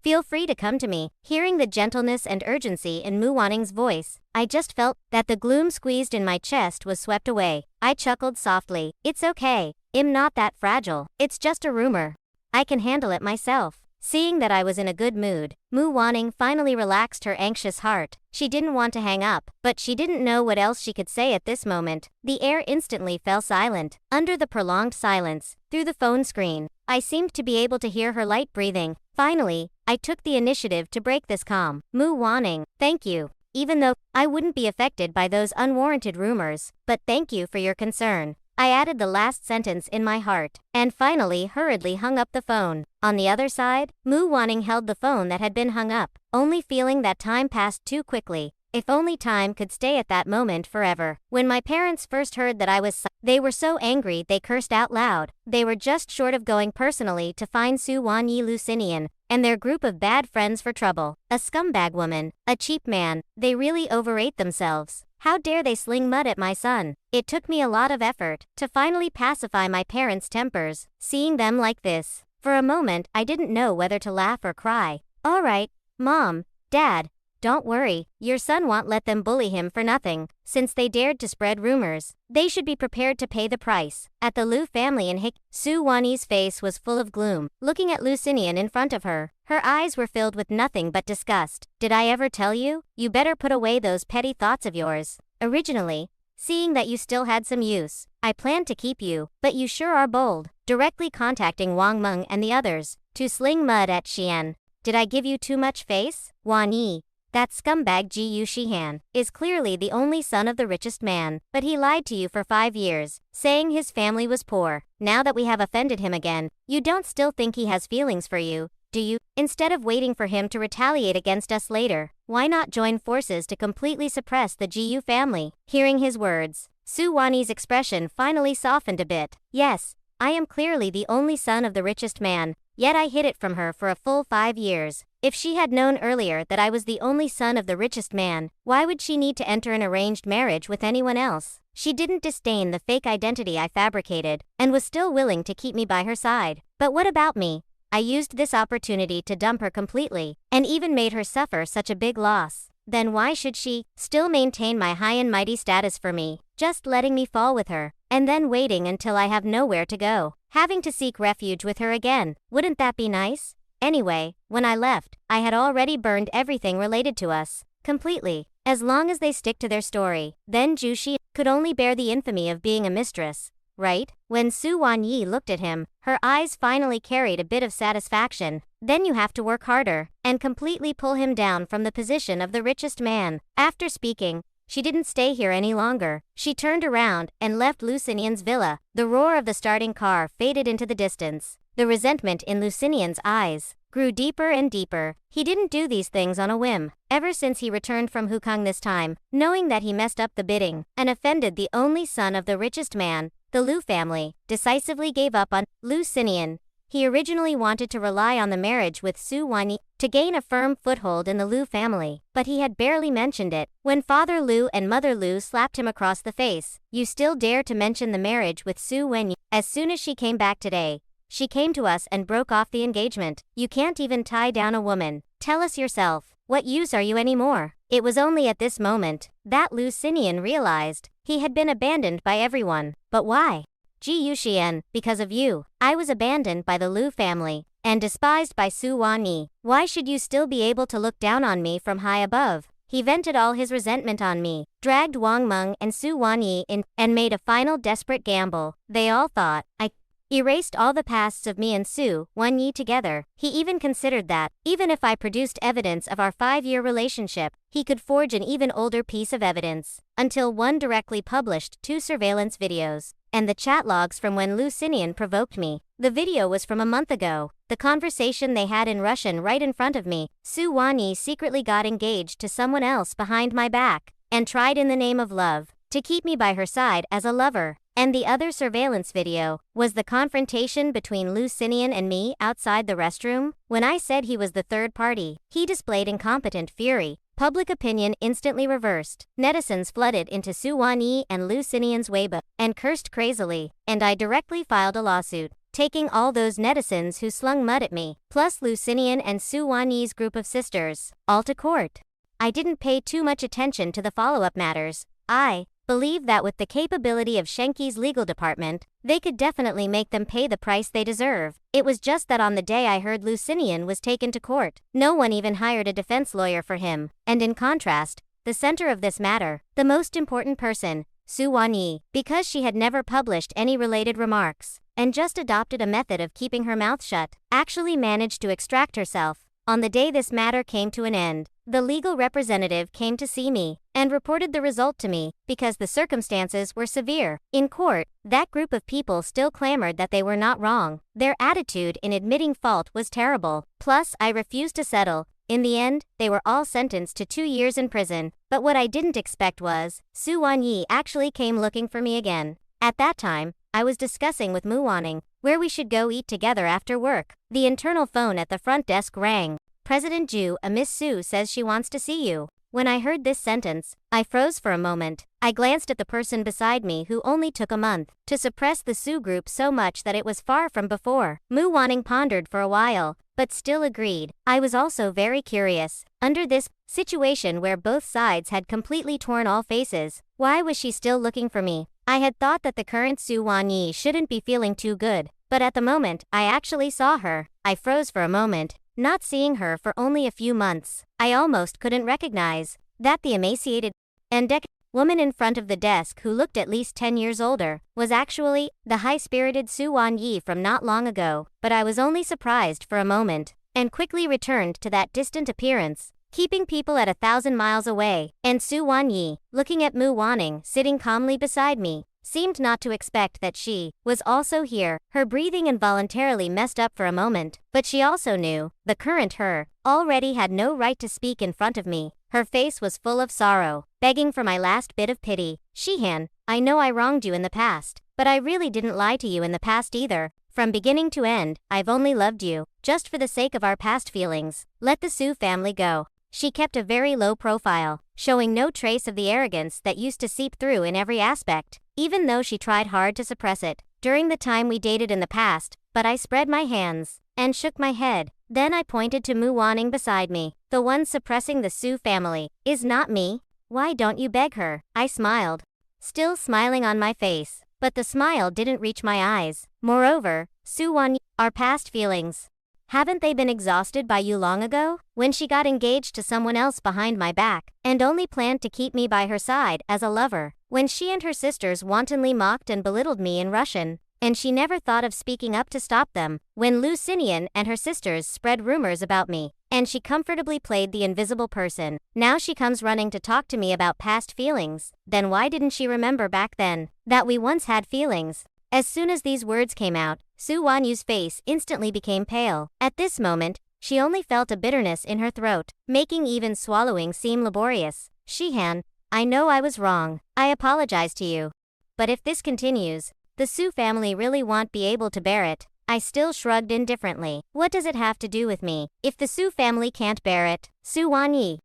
feel free to come to me. Hearing the gentleness and urgency in Mu Wanning's voice, I just felt that the gloom squeezed in my chest was swept away. I chuckled softly. It's okay. I'm not that fragile. It's just a rumor. I can handle it myself. Seeing that I was in a good mood, Mu Wanning finally relaxed her anxious heart. She didn't want to hang up, but she didn't know what else she could say at this moment. The air instantly fell silent. Under the prolonged silence, through the phone screen, I seemed to be able to hear her light breathing. Finally, I took the initiative to break this calm. Mu Wanning, thank you. Even though I wouldn't be affected by those unwarranted rumors, but thank you for your concern. I added the last sentence in my heart, and finally hurriedly hung up the phone. On the other side, Mu Wanning held the phone that had been hung up, only feeling that time passed too quickly. If only time could stay at that moment forever. When my parents first heard that I was they were so angry they cursed out loud. They were just short of going personally to find Su Wanyi Lucinian and their group of bad friends for trouble. A scumbag woman, a cheap man, they really overrate themselves. How dare they sling mud at my son? It took me a lot of effort to finally pacify my parents' tempers, seeing them like this. For a moment, I didn't know whether to laugh or cry. All right, Mom, Dad, don't worry, your son won't let them bully him for nothing. Since they dared to spread rumors, they should be prepared to pay the price. At the Lu family in Hick, Su Wanyi's face was full of gloom, looking at Lucinian in front of her. Her eyes were filled with nothing but disgust. Did I ever tell you? You better put away those petty thoughts of yours. Originally, seeing that you still had some use, I planned to keep you, but you sure are bold, directly contacting Wang Meng and the others to sling mud at Xian. Did I give you too much face? Wan Yi, that scumbag Ji Yuxian, is clearly the only son of the richest man, but he lied to you for 5 years, saying his family was poor. Now that we have offended him again, you don't still think he has feelings for you, do you? Instead of waiting for him to retaliate against us later, why not join forces to completely suppress the Ji Yu family? Hearing his words, Su Wanyi's expression finally softened a bit. Yes, I am clearly the only son of the richest man, yet I hid it from her for a full 5 years. If she had known earlier that I was the only son of the richest man, why would she need to enter an arranged marriage with anyone else? She didn't disdain the fake identity I fabricated, and was still willing to keep me by her side. But what about me? I used this opportunity to dump her completely, and even made her suffer such a big loss. Then why should she still maintain my high and mighty status for me, just letting me fall with her, and then waiting until I have nowhere to go, having to seek refuge with her again? Wouldn't that be nice? Anyway, when I left, I had already burned everything related to us, completely. As long as they stick to their story, then Jushi could only bear the infamy of being a mistress, right? When Su Wanyi looked at him, her eyes finally carried a bit of satisfaction. Then you have to work harder, and completely pull him down from the position of the richest man. After speaking, she didn't stay here any longer. She turned around and left Lucinian's villa. The roar of the starting car faded into the distance. The resentment in Lucinian's eyes grew deeper and deeper. He didn't do these things on a whim. Ever since he returned from Hukong this time, knowing that he messed up the bidding and offended the only son of the richest man, the Lu family decisively gave up on Lucinian. He originally wanted to rely on the marriage with Su Wanyi to gain a firm foothold in the Lu family, but he had barely mentioned it when Father Lu and Mother Lu slapped him across the face. You still dare to mention the marriage with Su Wanyi? As soon as she came back today, she came to us and broke off the engagement. You can't even tie down a woman. Tell us yourself, what use are you anymore? It was only at this moment that Lucinian realized he had been abandoned by everyone. But why? Ji Yuxian, because of you, I was abandoned by the Lu family and despised by Su Wanyi. Why should you still be able to look down on me from high above? He vented all his resentment on me, dragged Wang Meng and Su Wanyi in, and made a final desperate gamble. They all thought I erased all the pasts of me and Su Wanyi together. He even considered that, even if I produced evidence of our 5-year relationship, he could forge an even older piece of evidence. Until one directly published 2 surveillance videos, and the chat logs from when Lucinian provoked me. The video was from a month ago. The conversation they had in Russian right in front of me. Su Wanyi secretly got engaged to someone else behind my back, and tried in the name of love to keep me by her side as a lover. And the other surveillance video was the confrontation between Lucinian and me outside the restroom. When I said he was the third party, he displayed incompetent fury. Public opinion instantly reversed. Netizens flooded into Su Wanyi and Lucinian's Weibo and cursed crazily, and I directly filed a lawsuit, taking all those netizens who slung mud at me, plus Lucinian and Su Wanyi's group of sisters, all to court. I didn't pay too much attention to the follow-up matters. I believe that with the capability of Shenki's legal department, they could definitely make them pay the price they deserve. It was just that on the day I heard Lucinian was taken to court, no one even hired a defense lawyer for him. And in contrast, the center of this matter, the most important person, Su Wanyi, because she had never published any related remarks, and just adopted a method of keeping her mouth shut, actually managed to extract herself. On the day this matter came to an end, the legal representative came to see me and reported the result to me because the circumstances were severe. In court, that group of people still clamored that they were not wrong. Their attitude in admitting fault was terrible. Plus, I refused to settle. In the end, they were all sentenced to 2 years in prison. But what I didn't expect was, Su Wanyi actually came looking for me again. At that time, I was discussing with Mu Wanning where we should go eat together after work. The internal phone at the front desk rang. President Ju, a Miss Su says she wants to see you. When I heard this sentence, I froze for a moment. I glanced at the person beside me who only took a month to suppress the Su group so much that it was far from before. Mu Wanning pondered for a while, but still agreed. I was also very curious. Under this situation where both sides had completely torn all faces, why was she still looking for me? I had thought that the current Su Wanyi shouldn't be feeling too good, but at the moment I actually saw her. I froze for a moment, not seeing her for only a few months. I almost couldn't recognize that the emaciated and decadent woman in front of the desk who looked at least 10 years older was actually the high-spirited Su Wanyi from not long ago. But I was only surprised for a moment and quickly returned to that distant appearance, keeping people at 1,000 miles away. And Su Wanyi, looking at Mu Wanning sitting calmly beside me, seemed not to expect that she was also here. Her breathing involuntarily messed up for a moment, but she also knew the current her already had no right to speak in front of me. Her face was full of sorrow, begging for my last bit of pity. Shihan, I know I wronged you in the past, but I really didn't lie to you in the past either. From beginning to end, I've only loved you, just for the sake of our past feelings. Let the Su family go. She kept a very low profile, showing no trace of the arrogance that used to seep through in every aspect, even though she tried hard to suppress it during the time we dated in the past. But I spread my hands and shook my head. Then I pointed to Mu Wanning beside me. The one suppressing the Su family is not me. Why don't you beg her? I smiled, still smiling on my face, but the smile didn't reach my eyes. Moreover, Su Wanyi, our past feelings, haven't they been exhausted by you long ago? When she got engaged to someone else behind my back, and only planned to keep me by her side as a lover. When she and her sisters wantonly mocked and belittled me in Russian, and she never thought of speaking up to stop them. When Lucinian and her sisters spread rumors about me, and she comfortably played the invisible person. Now she comes running to talk to me about past feelings. Then why didn't she remember back then that we once had feelings? As soon as these words came out, Su Wanyu's face instantly became pale. At this moment, she only felt a bitterness in her throat, making even swallowing seem laborious. Shihan, I know I was wrong. I apologize to you. But if this continues, the Su family really won't be able to bear it. I still shrugged indifferently. What does it have to do with me? If the Su family can't bear it, Su Wanyi,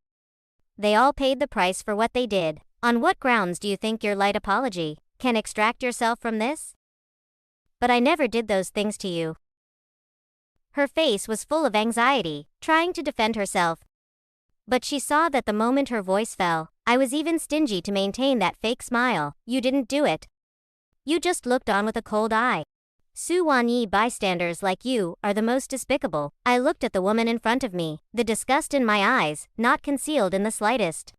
they all paid the price for what they did. On what grounds do you think your light apology can extract yourself from this? But I never did those things to you. Her face was full of anxiety, trying to defend herself. But she saw that the moment her voice fell, I was even stingy to maintain that fake smile. You didn't do it. You just looked on with a cold eye. Su Wanyi, bystanders like you are the most despicable. I looked at the woman in front of me, the disgust in my eyes, not concealed in the slightest.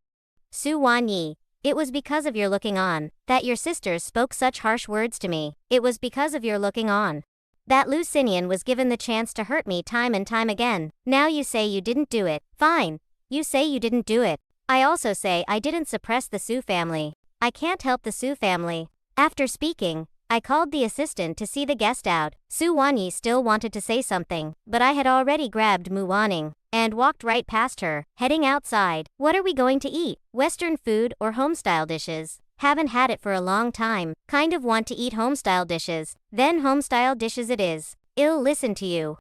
Su Wanyi, it was because of your looking on that your sisters spoke such harsh words to me. It was because of your looking on that Lucinian was given the chance to hurt me time and time again. Now you say you didn't do it. Fine. You say you didn't do it. I also say I didn't suppress the Su family. I can't help the Su family. After speaking, I called the assistant to see the guest out. Su Wanyi still wanted to say something, but I had already grabbed Mu Wanning and walked right past her, heading outside. What are we going to eat? Western food or homestyle dishes? Haven't had it for a long time. Kind of want to eat homestyle dishes. Then homestyle dishes it is. I'll listen to you.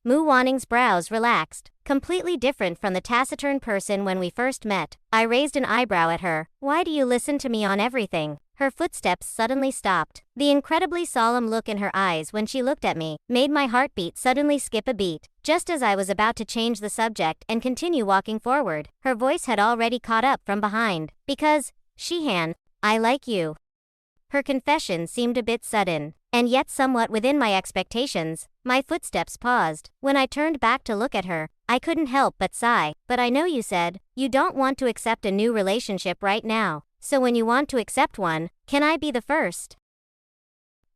Mu Wanning's brows relaxed, completely different from the taciturn person when we first met. I raised an eyebrow at her. Why do you listen to me on everything? Her footsteps suddenly stopped. The incredibly solemn look in her eyes when she looked at me made my heartbeat suddenly skip a beat. Just as I was about to change the subject and continue walking forward, her voice had already caught up from behind. Because, Shihan, I like you. Her confession seemed a bit sudden, and yet somewhat within my expectations. My footsteps paused. When I turned back to look at her, I couldn't help but sigh. But I know you said you don't want to accept a new relationship right now. So when you want to accept one, can I be the first?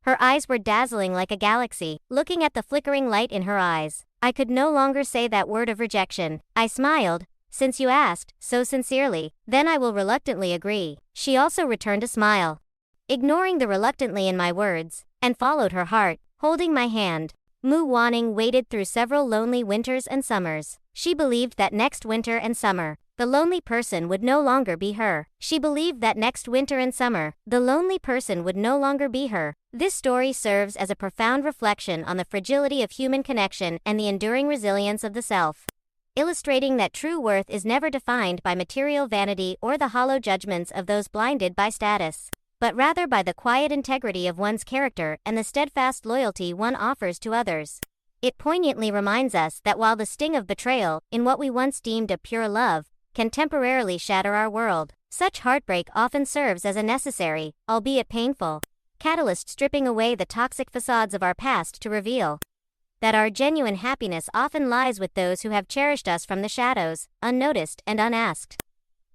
Her eyes were dazzling like a galaxy. Looking at the flickering light in her eyes, I could no longer say that word of rejection. I smiled. Since you asked so sincerely, then I will reluctantly agree. She also returned a smile, ignoring the reluctantly in my words, and followed her heart, holding my hand. Mu Wanning waited through several lonely winters and summers. She believed that next winter and summer, the lonely person would no longer be her. She believed that next winter and summer, the lonely person would no longer be her. This story serves as a profound reflection on the fragility of human connection and the enduring resilience of the self, illustrating that true worth is never defined by material vanity or the hollow judgments of those blinded by status, but rather by the quiet integrity of one's character and the steadfast loyalty one offers to others. It poignantly reminds us that while the sting of betrayal, in what we once deemed a pure love, can temporarily shatter our world, such heartbreak often serves as a necessary, albeit painful, catalyst, stripping away the toxic facades of our past to reveal that our genuine happiness often lies with those who have cherished us from the shadows, unnoticed and unasked.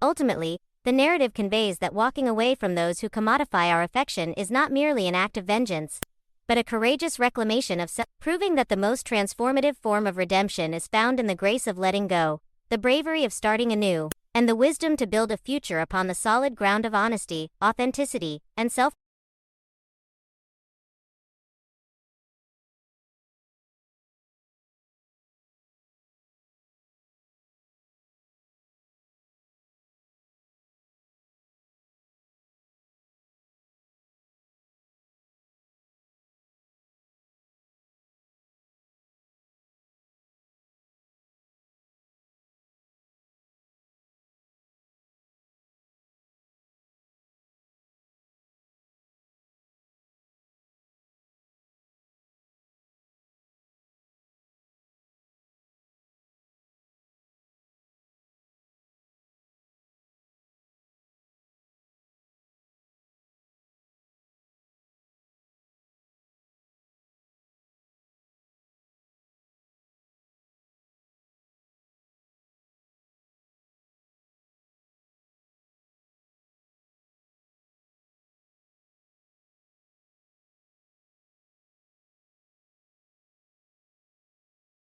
Ultimately, the narrative conveys that walking away from those who commodify our affection is not merely an act of vengeance, but a courageous reclamation of self, proving that the most transformative form of redemption is found in the grace of letting go, the bravery of starting anew, and the wisdom to build a future upon the solid ground of honesty, authenticity, and self